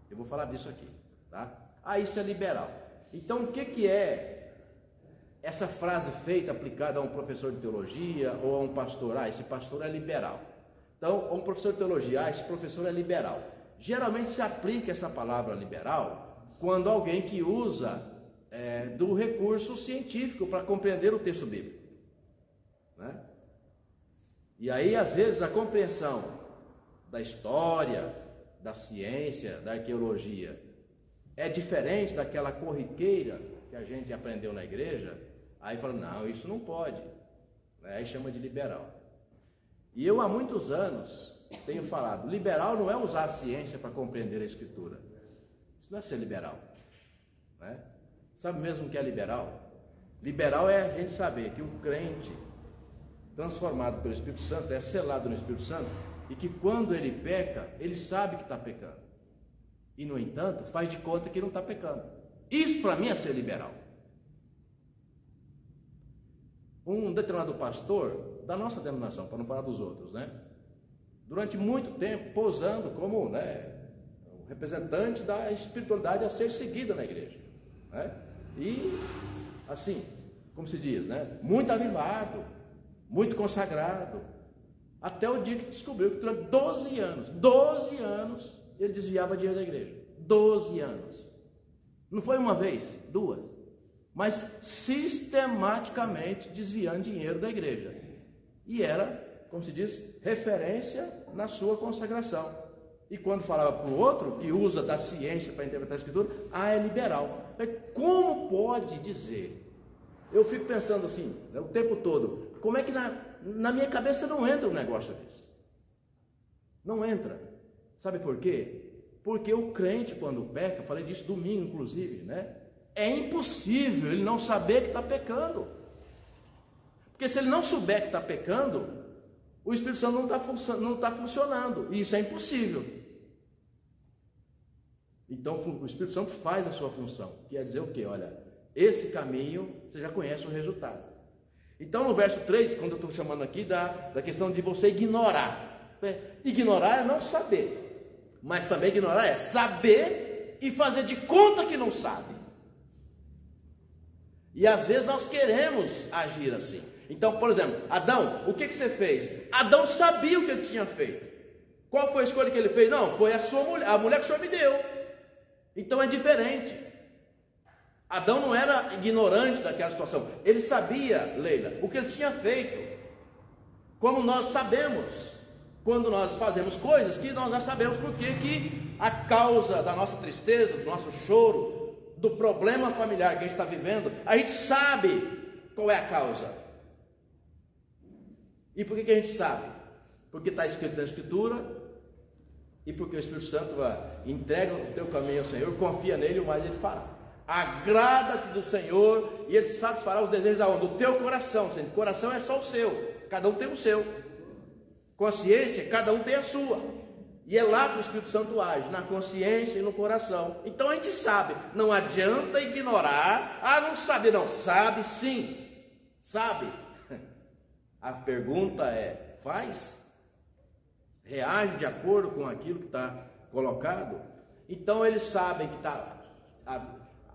Eu vou falar disso aqui, tá? Isso é liberal. Então, o que é essa frase feita, aplicada a um professor de teologia ou a um pastor? Esse pastor é liberal. Então, um professor de teologia, esse professor é liberal. Geralmente se aplica essa palavra liberal quando alguém que usa do recurso científico para compreender o texto bíblico, né? E aí, às vezes, a compreensão da história, da ciência, da arqueologia é diferente daquela corriqueira que a gente aprendeu na igreja. Aí fala, não, isso não pode, aí chama de liberal. E eu há muitos anos tenho falado, liberal não é usar a ciência para compreender a Escritura. Isso não é ser liberal, né? Sabe mesmo o que é liberal? Liberal é a gente saber que o crente transformado pelo Espírito Santo, é selado no Espírito Santo, e que quando ele peca, ele sabe que está pecando. E no entanto, faz de conta que não está pecando. Isso para mim é ser liberal. Um determinado pastor da nossa denominação, para não falar dos outros, né? Durante muito tempo, posando como, né, o representante da espiritualidade a ser seguida na igreja, né? E, assim, como se diz, né? Muito avivado, muito consagrado, até o dia que descobriu que durante 12 anos, ele desviava dinheiro da igreja. 12 anos. Não foi uma vez, 2. Mas sistematicamente desviando dinheiro da igreja. E era, como se diz, referência na sua consagração. E quando falava para o outro, que usa da ciência para interpretar a Escritura, é liberal. Mas como pode dizer? Eu fico pensando assim, o tempo todo, como é que na minha cabeça não entra um negócio desse? Não entra. Sabe por quê? Porque o crente, quando peca, falei disso domingo, inclusive, né? É impossível ele não saber que está pecando. Porque se ele não souber que está pecando, o Espírito Santo não está funcionando. E isso é impossível. Então o Espírito Santo faz a sua função, que é dizer o quê? Olha, esse caminho, você já conhece o resultado. Então no verso 3, quando eu estou chamando aqui da questão de você ignorar. Ignorar é não saber. Mas também ignorar é saber e fazer de conta que não sabe. E às vezes nós queremos agir assim. Então, por exemplo, Adão, o que você fez? Adão sabia o que ele tinha feito. Qual foi a escolha que ele fez? Não, foi a mulher que o Senhor me deu. Então é diferente. Adão não era ignorante daquela situação. Ele sabia, Leila, o que ele tinha feito. Como nós sabemos, quando nós fazemos coisas que nós já sabemos porque que a causa da nossa tristeza, do nosso choro, do problema familiar que a gente está vivendo, a gente sabe qual é a causa. E por que a gente sabe? Porque está escrito na Escritura, e porque o Espírito Santo entrega o teu caminho ao Senhor, confia nele, o mais ele fará. Agrada-te do Senhor, e ele satisfará os desejos da onda, do teu coração. O coração é só o seu, cada um tem o seu. Consciência, cada um tem a sua. E é lá que o Espírito Santo age, na consciência e no coração. Então a gente sabe, não adianta ignorar. Não sabe, não, sabe sim, sabe. A pergunta é, faz? Reage de acordo com aquilo que está colocado? Então eles sabem que está,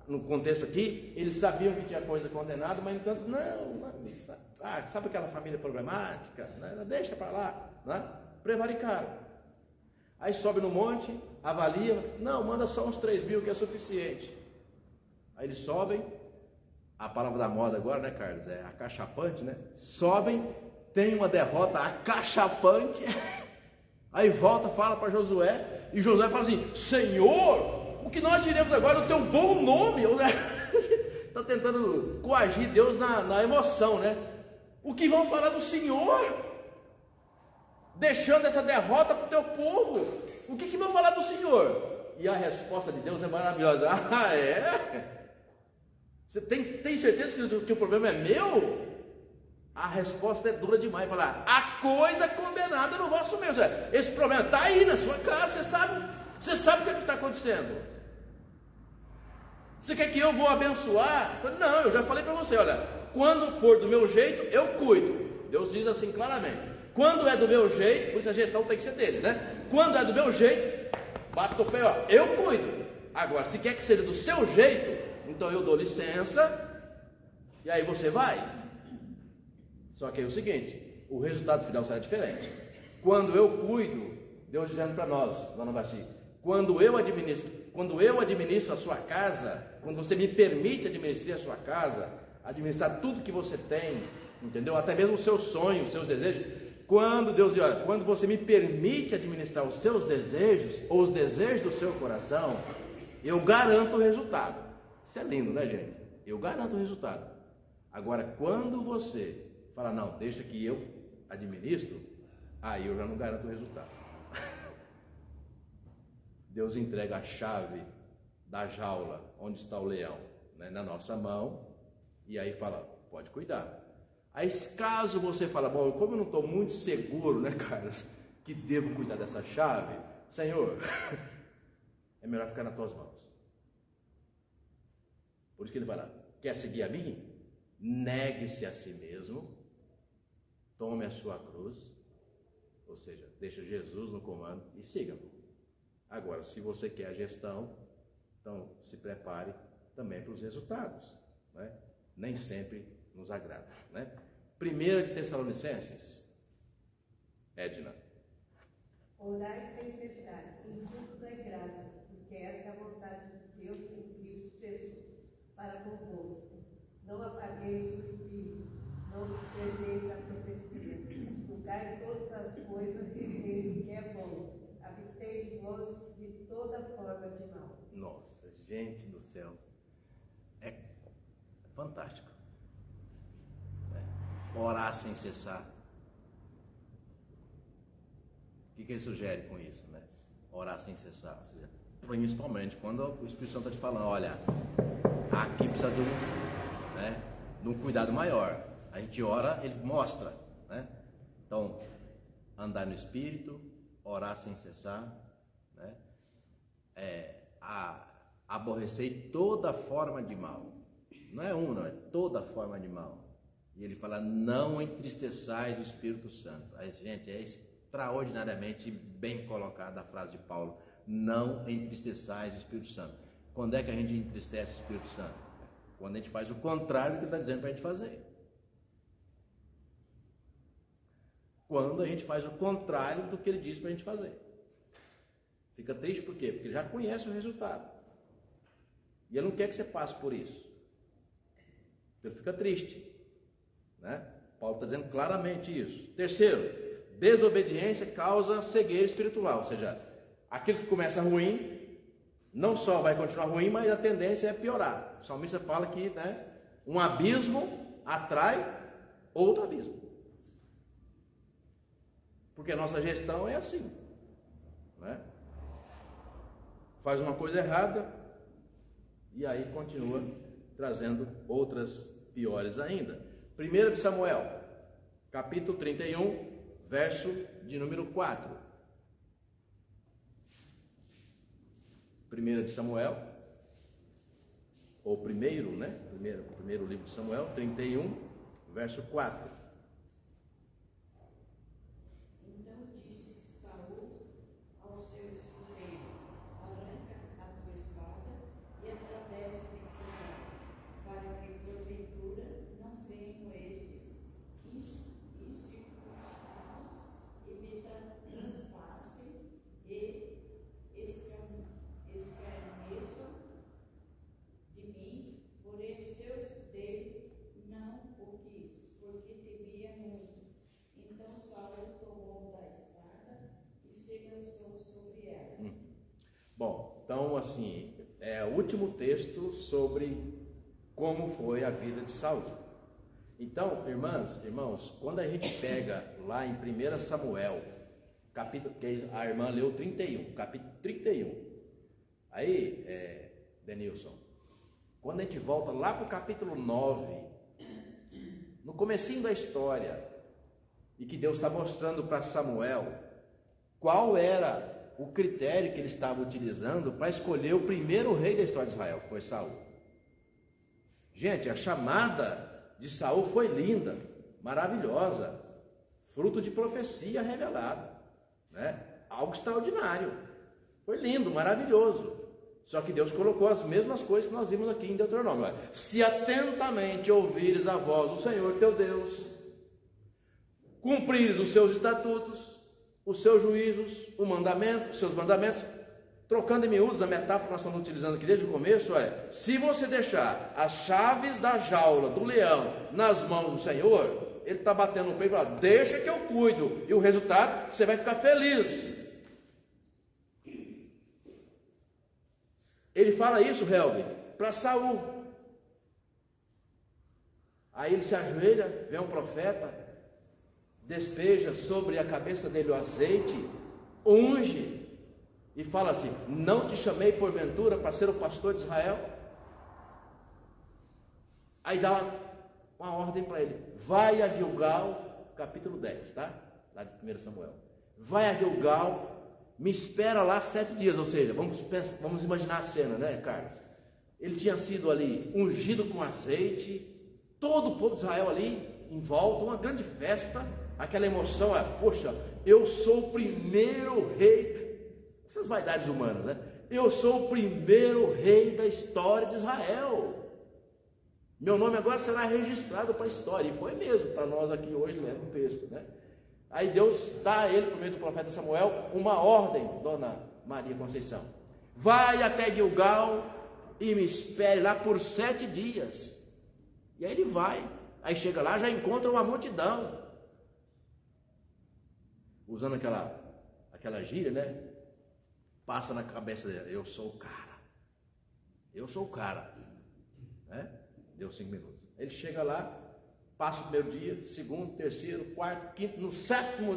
no contexto aqui, eles sabiam que tinha coisa condenada, mas no entanto, sabe aquela família problemática? Deixa para lá, né? Prevaricaram. Aí sobe no monte, avalia, não, manda só uns 3.000 que é suficiente. Aí eles sobem, a palavra da moda agora, né, Carlos? É acachapante, né? Sobem, tem uma derrota acachapante, aí volta, fala para Josué, e Josué fala assim, Senhor, o que nós diremos agora do teu bom nome? Está tentando coagir Deus na emoção, né? O que vão falar do Senhor? Deixando essa derrota para o teu povo, o que vão falar do Senhor? E a resposta de Deus é maravilhosa. É? Você tem certeza que o problema é meu? A resposta é dura demais. Falar, a coisa condenada no vosso meio. Esse problema está aí na sua casa, você sabe o que está acontecendo. Você quer que eu vou abençoar? Não, eu já falei para você, olha, quando for do meu jeito, eu cuido. Deus diz assim claramente. Quando é do meu jeito, por isso a gestão tem que ser dele, né? Quando é do meu jeito, bate o pé, ó, eu cuido. Agora, se quer que seja do seu jeito, então eu dou licença, e aí você vai. Só que é o seguinte, o resultado final será diferente. Quando eu cuido, Deus dizendo para nós, Dona Basti, quando eu administro a sua casa, quando você me permite administrar a sua casa, administrar tudo que você tem, entendeu? Até mesmo os seus sonhos, os seus desejos. Quando Deus diz, olha, quando você me permite administrar os seus desejos, ou os desejos do seu coração, eu garanto o resultado. Isso é lindo, né, gente? Eu garanto o resultado. Agora, quando você fala, não, deixa que eu administro, aí eu já não garanto o resultado. Deus entrega a chave da jaula, onde está o leão, né, na nossa mão, e aí fala, pode cuidar. Aí caso você fala, bom, como eu não estou muito seguro, né, Carlos, que devo cuidar dessa chave, Senhor, é melhor ficar nas tuas mãos. Por isso que ele fala, quer seguir a mim? Negue-se a si mesmo, tome a sua cruz, ou seja, deixa Jesus no comando e siga-me. Agora, se você quer a gestão, então se prepare também para os resultados, né? Nem sempre nos agrada, né? 1 de Tessalonicenses, Edna. Orai sem cessar, em tudo dai graças, porque essa é a vontade de Deus em Cristo Jesus, para convosco. Não apagueis o espírito, não desprezeis a profecia, julgai todas as coisas e vereis o que é bom. Abstei-vos de toda forma de mal. Nossa, gente do céu, é fantástico. Orar sem cessar. O que ele sugere com isso, né? Orar sem cessar. Ou seja, principalmente quando o Espírito Santo está te falando, olha, aqui precisa de um cuidado maior. A gente ora, ele mostra, né? Então, andar no Espírito, orar sem cessar, né? Aborrecer toda forma de mal. Não é não, é toda forma de mal. E ele fala, não entristeçais o Espírito Santo. Aí, gente, é extraordinariamente bem colocada a frase de Paulo. Não entristeçais o Espírito Santo. Quando é que a gente entristece o Espírito Santo? quando a gente faz o contrário do que ele está dizendo para a gente fazer. Quando a gente faz o contrário do que ele diz para a gente fazer. Fica triste por quê? Porque ele já conhece o resultado. E ele não quer que você passe por isso. Ele fica triste. Né? Paulo está dizendo claramente isso. Terceiro, desobediência causa cegueira espiritual. Ou seja, aquilo que começa ruim, não só vai continuar ruim, mas a tendência é piorar. O salmista fala que, né, um abismo atrai outro abismo. Porque a nossa gestão é assim. Né? Faz uma coisa errada e aí continua trazendo outras piores ainda. 1 de Samuel, capítulo 31, verso de número 4. 1 de Samuel, ou primeiro, né? Primeiro livro de Samuel, 31, verso 4. Bom, então assim, é o último texto sobre como foi a vida de Saul. Então, irmãos, quando a gente pega lá em 1 Samuel, capítulo, que a irmã leu 31, capítulo 31, aí, Denilson, quando a gente volta lá para o capítulo 9, no comecinho da história, e que Deus está mostrando para Samuel qual era o critério que ele estava utilizando para escolher o primeiro rei da história de Israel, que foi Saul. Gente, a chamada de Saul foi linda, maravilhosa, fruto de profecia revelada, né? Algo extraordinário, foi lindo, maravilhoso. Só que Deus colocou as mesmas coisas que nós vimos aqui em Deuteronômio. Se atentamente ouvires a voz do Senhor teu Deus, cumprires os seus estatutos, os seus juízos, os seus mandamentos, trocando em miúdos a metáfora que nós estamos utilizando aqui desde o começo, se você deixar as chaves da jaula do leão nas mãos do Senhor, ele está batendo no peito e fala, deixa que eu cuido, e o resultado, você vai ficar feliz. Ele fala isso, Helg, para Saul. Aí ele se ajoelha, vê um profeta, despeja sobre a cabeça dele o azeite, unge e fala assim, não te chamei porventura para ser o pastor de Israel? Aí dá uma ordem para ele, vai a Gilgal, capítulo 10, tá? Lá de 1 Samuel, vai a Gilgal, me espera lá 7 dias, ou seja, vamos imaginar a cena, né, Carlos? Ele tinha sido ali ungido com azeite, todo o povo de Israel ali em volta, uma grande festa, aquela emoção, poxa, eu sou o primeiro rei, essas vaidades humanas, né? Eu sou o primeiro rei da história de Israel, meu nome agora será registrado para a história, e foi mesmo, para nós aqui hoje lendo o texto, né? Aí Deus dá a ele, por meio do profeta Samuel, uma ordem, dona Maria Conceição, vai até Gilgal e me espere lá por 7 dias, e aí ele vai, aí chega lá, já encontra uma multidão, usando aquela gíria, né? Passa na cabeça dele, eu sou o cara, né? Deu 5 minutos, ele chega lá, passa o primeiro dia, segundo, terceiro, quarto, quinto, no sétimo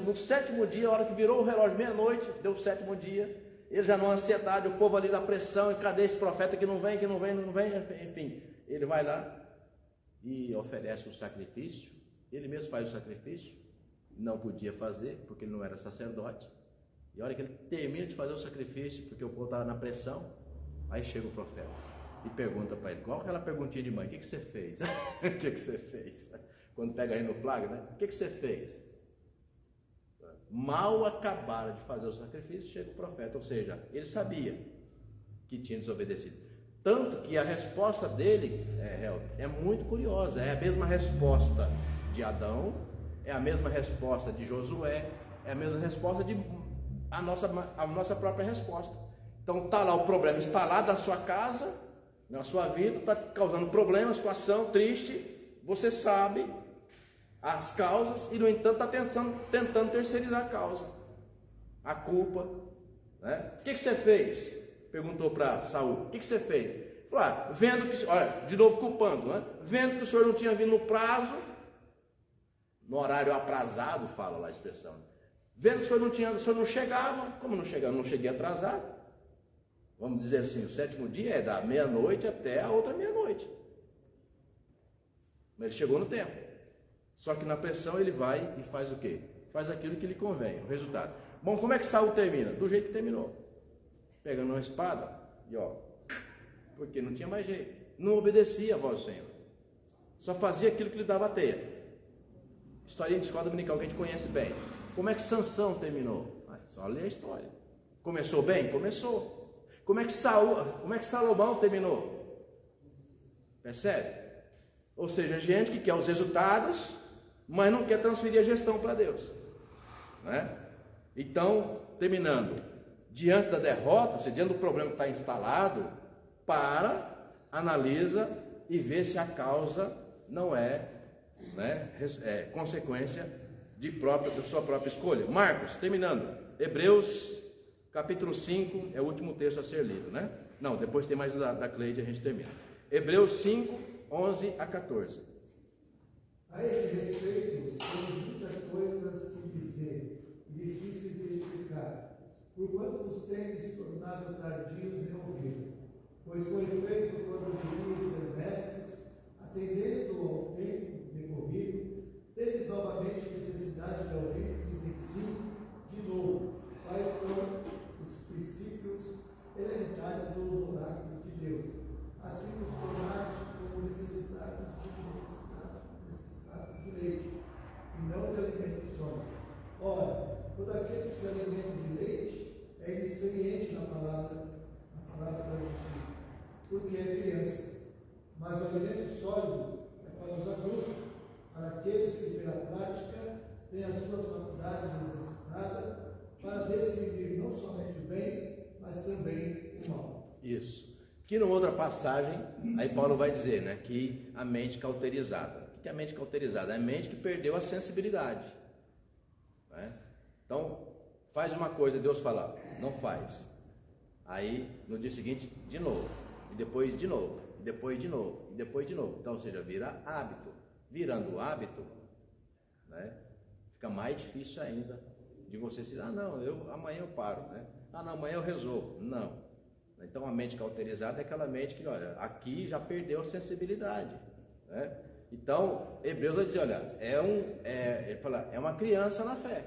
dia, a hora que virou o relógio, meia-noite, deu o 7º dia, ele já numa ansiedade, o povo ali na pressão, e cadê esse profeta que não vem, enfim, ele vai lá e oferece o sacrifício, ele mesmo faz o sacrifício, não podia fazer, porque ele não era sacerdote, e a hora que ele termina de fazer o sacrifício, porque o povo estava na pressão, aí chega o profeta, e pergunta para ele, qual aquela perguntinha de mãe, o que você fez? O que você fez? Quando pega aí no flagra, né? O que você fez? Mal acabaram de fazer o sacrifício, chega o profeta, ou seja, ele sabia que tinha desobedecido. Tanto que a resposta dele é muito curiosa, é a mesma resposta de Adão, é a mesma resposta de Josué, é a mesma resposta de a nossa própria resposta. Então está lá, o problema está lá da sua casa, na sua vida, está causando problema, situação triste, você sabe as causas e no entanto está tentando terceirizar a causa, a culpa, né? O que você fez? Perguntou para Saul, o que você fez? Falou, vendo que, olha, de novo culpando, né? Vendo que o senhor não tinha vindo no prazo, no horário aprazado, fala lá a expressão, vendo que o senhor não chegava, como não chegava? Não cheguei atrasado. Vamos dizer assim, o 7º dia é da meia-noite até a outra meia-noite. Mas ele chegou no tempo. Só que na pressão ele vai e faz o quê? Faz aquilo que lhe convém, o resultado. Bom, como é que Saul termina? Do jeito que terminou. Pegando uma espada e porque não tinha mais jeito. Não obedecia a voz do Senhor. Só fazia aquilo que lhe dava a teia. Historinha de escola dominical que a gente conhece bem. Como é que Sansão terminou? Só ler a história. Começou bem? Começou. Como é que Salomão terminou? Percebe? Ou seja, gente que quer os resultados, mas não quer transferir a gestão para Deus, né? Então, terminando, diante da derrota, diante do problema que está instalado, analisa e vê se a causa não é, consequência da sua própria escolha. Marcos, terminando, Hebreus capítulo 5 é o último texto a ser lido, né? Não, depois tem mais da Cleide, a gente termina. Hebreus 5, 11 a 14. A esse respeito, tenho muitas coisas que dizer, difíceis de explicar, porquanto vos tendes tornado tardios em ouvir. Pois foi feito quando deviam ser mestres, atendendo ao tempo decorrido, tendes novamente necessidade de alguém que vos ensine de novo quais são os princípios elementares dos oráculos de Deus. Assim vos tornaste como necessitados de leite, e não de alimento sólido. Ora, todo aquele que se alimenta de leite é inexperiente na palavra da justiça, porque é criança. Mas o alimento sólido é para os adultos, para aqueles que pela prática têm as suas faculdades exercitadas para decidir não somente o bem, mas também o mal. Isso. Aqui numa outra passagem, aí Paulo vai dizer, né, que a mente cauterizada. O que é a mente cauterizada? É a mente que perdeu a sensibilidade, né? Então, faz uma coisa, Deus fala, não faz. Aí, no dia seguinte, de novo. E depois de novo. E depois de novo. E depois de novo. Então, ou seja, vira hábito. Virando hábito, né, fica mais difícil ainda de você se amanhã eu paro, né? Não, amanhã eu resolvo. Não. Então a mente cauterizada é aquela mente que, olha, aqui já perdeu a sensibilidade, né? Então, Hebreus vai dizer, olha, ele fala, é uma criança na fé.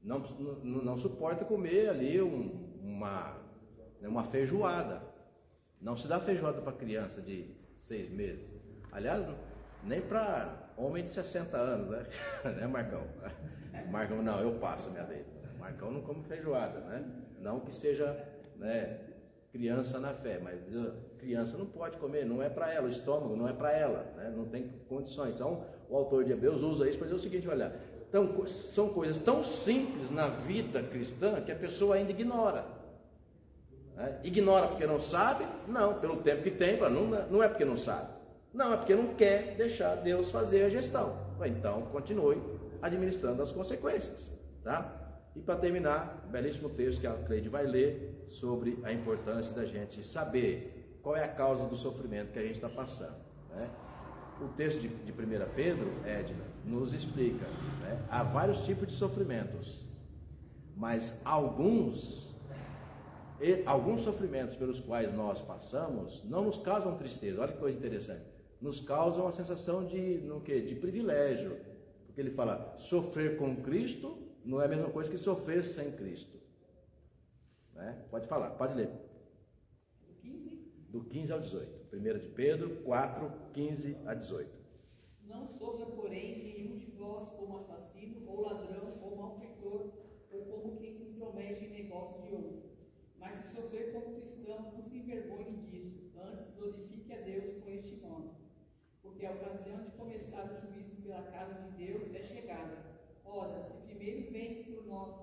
Não suporta comer ali uma feijoada. Não se dá feijoada para criança de 6 meses. Aliás, nem para homem de 60 anos, né? Né, Marcão? Marcão, não, eu passo minha vez. Marcão não come feijoada, né? Não que seja, né, criança na fé, mas criança não pode comer, não é para ela, o estômago não é para ela, né? Não tem condições. Então, o autor de Hebreus usa isso para dizer o seguinte, olha, então, são coisas tão simples na vida cristã que a pessoa ainda ignora. Né? Ignora porque não sabe? Não, pelo tempo que tem, não é porque não sabe. Não, é porque não quer deixar Deus fazer a gestão. Então, continue administrando as consequências, tá? E para terminar, belíssimo texto que a Cleide vai ler sobre a importância da gente saber qual é a causa do sofrimento que a gente está passando, né? O texto de 1 Pedro, Edna, nos explica, né? Há vários tipos de sofrimentos, mas alguns sofrimentos pelos quais nós passamos não nos causam tristeza. Olha que coisa interessante, nos causam a sensação de privilégio, porque ele fala, sofrer com Cristo não é a mesma coisa que sofrer sem Cristo, né? Pode falar, pode ler. Do 15 ao 18. 1 de Pedro 4, 15 a 18. Não sofra, porém, nenhum de vós como assassino, ou ladrão, ou malfeitor, ou como quem se intromete em negócio de outro. Mas se sofrer como cristão, Então, não se envergonhe disso, antes glorifique a Deus com este nome, porque a ocasião de começar o juízo pela casa de Deus é chegada. Ora, se primeiro vem por nós,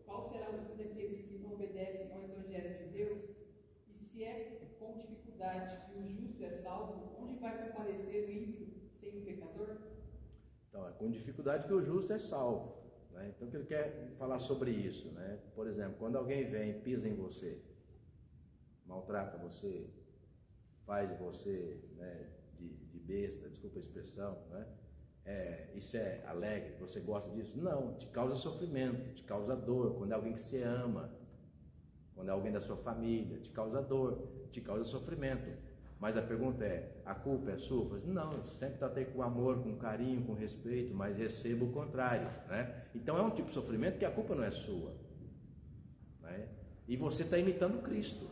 qual será o fim daqueles que não obedecem ao Evangelho de Deus? E se é com dificuldade que o justo é salvo, onde vai comparecer o ímpio sem o pecador? Então, é com dificuldade que o justo é salvo, né? Então, o que ele quer falar sobre isso, né? Por exemplo, quando alguém vem e pisa em você, maltrata você, faz de você, né, de besta, desculpa a expressão, né? Isso é alegre, você gosta disso? Não, te causa sofrimento, te causa dor. Quando é alguém que você ama, quando é alguém da sua família, te causa dor, te causa sofrimento. Mas a pergunta é, a culpa é sua? Não, eu sempre tratei com amor, com carinho, com respeito, mas recebo o contrário, né? Então é um tipo de sofrimento que a culpa não é sua, né? E você está imitando Cristo.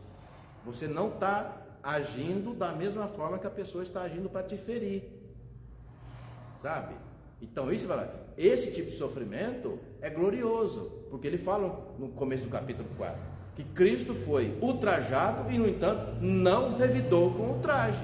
Você não está agindo da mesma forma que a pessoa está agindo para te ferir, sabe? Então isso vai lá. Esse tipo de sofrimento é glorioso, porque ele fala no começo do capítulo 4 que Cristo foi ultrajado e, no entanto, não revidou com o traje.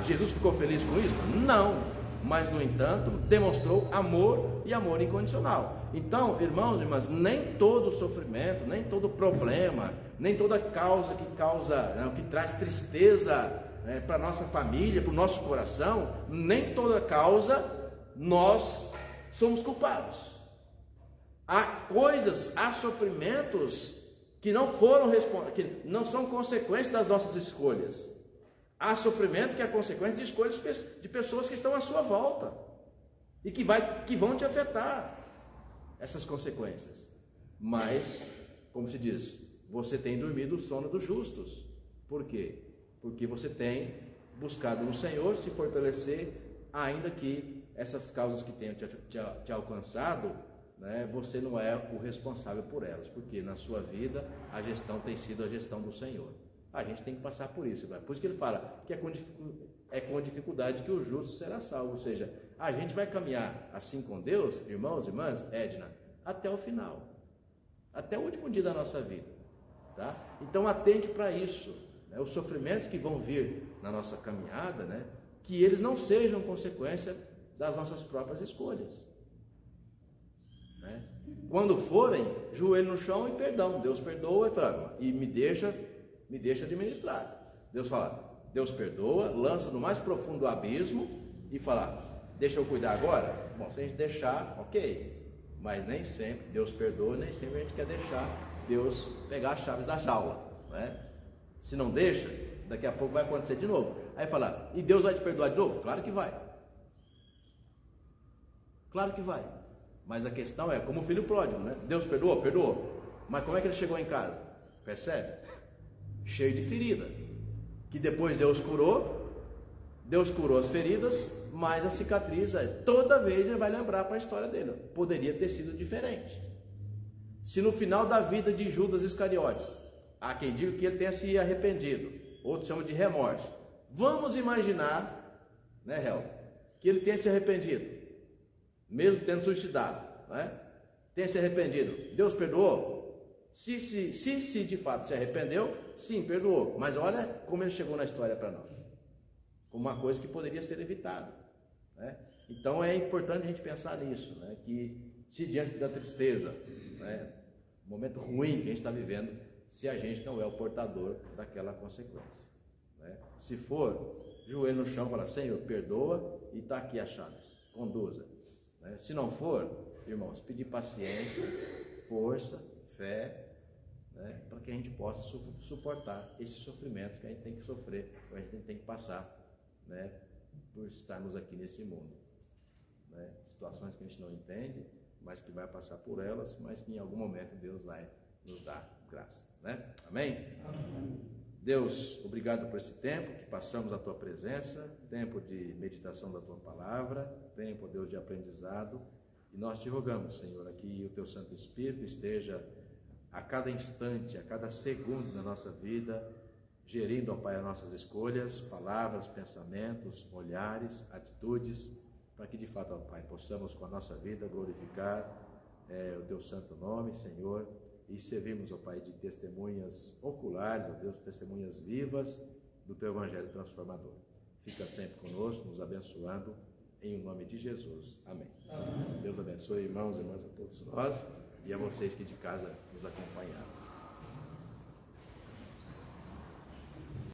Jesus ficou feliz com isso? Não, mas, no entanto, demonstrou amor e amor incondicional. Então, irmãos e irmãs, nem todo sofrimento, nem todo problema, nem toda causa que traz tristeza para a nossa família, para o nosso coração, nem toda causa nós somos culpados. Há sofrimentos que não são consequência das nossas escolhas. Há sofrimento que é consequência de escolhas de pessoas que estão à sua volta e que vão te afetar essas consequências. Mas, como se diz, você tem dormido o sono dos justos. Por quê? Porque você tem buscado no Senhor se fortalecer, ainda que essas causas que tenham te alcançado, né, você não é o responsável por elas, porque na sua vida a gestão tem sido a gestão do Senhor. A gente tem que passar por isso. Por isso que ele fala que é com dificuldade que o justo será salvo. Ou seja, a gente vai caminhar assim com Deus, irmãos e irmãs, Edna, até o final, até o último dia da nossa vida, tá? Então atente para isso, né? Os sofrimentos que vão vir na nossa caminhada, né, que eles não sejam consequência das nossas próprias escolhas, né? Quando forem, joelho no chão e perdão. Deus perdoa e me deixa administrar. Deus fala, Deus perdoa, lança no mais profundo do abismo e fala, deixa eu cuidar agora? Bom, se a gente deixar, ok, mas nem sempre Deus perdoa, nem sempre a gente quer deixar Deus pegar as chaves da jaula, né? Se não deixa, daqui a pouco vai acontecer de novo. Aí fala, e Deus vai te perdoar de novo? Claro que vai. Claro que vai. Mas a questão é, como o filho pródigo, né? Deus perdoou? Perdoou. Mas como é que ele chegou em casa? Percebe? Cheio de ferida. Que depois Deus curou as feridas, mas a cicatriz, toda vez ele vai lembrar para a história dele. Poderia ter sido diferente. Se no final da vida de Judas Iscariotes, há quem diga que ele tenha se arrependido, outros chamam de remorso. Vamos imaginar, né, Hel, que ele tenha se arrependido, mesmo tendo suicidado, né? Tenha se arrependido. Deus perdoou? Se de fato se arrependeu, sim, perdoou. Mas olha como ele chegou na história para nós, como uma coisa que poderia ser evitada, né? Então é importante a gente pensar nisso, né? Que se diante da tristeza, né, momento ruim que a gente está vivendo, se a gente não é o portador daquela consequência, né? Se for, joelho no chão, fala, Senhor, perdoa e está aqui as chaves, conduza, né? Se não for, irmãos, pedir paciência, força, fé, né, para que a gente possa suportar esses sofrimentos que a gente tem que sofrer, que a gente tem que passar, né, por estarmos aqui nesse mundo, né? Situações que a gente não entende, mas que vai passar por elas, mas que em algum momento Deus vai nos dar graça, né? Amém? Amém. Deus, obrigado por esse tempo que passamos a Tua presença, tempo de meditação da Tua palavra, tempo, Deus, de aprendizado, e nós te rogamos, Senhor, que o Teu Santo Espírito esteja a cada instante, a cada segundo da nossa vida, gerindo, ó Pai, as nossas escolhas, palavras, pensamentos, olhares, atitudes, para que de fato, ó Pai, possamos com a nossa vida glorificar o Teu santo nome, Senhor, e servimos, ó Pai, de testemunhas oculares, ó Deus, testemunhas vivas do Teu Evangelho transformador. Fica sempre conosco, nos abençoando, em nome de Jesus. Amém. Amém. Deus abençoe, irmãos e irmãs, a todos nós e a vocês que de casa nos acompanharam.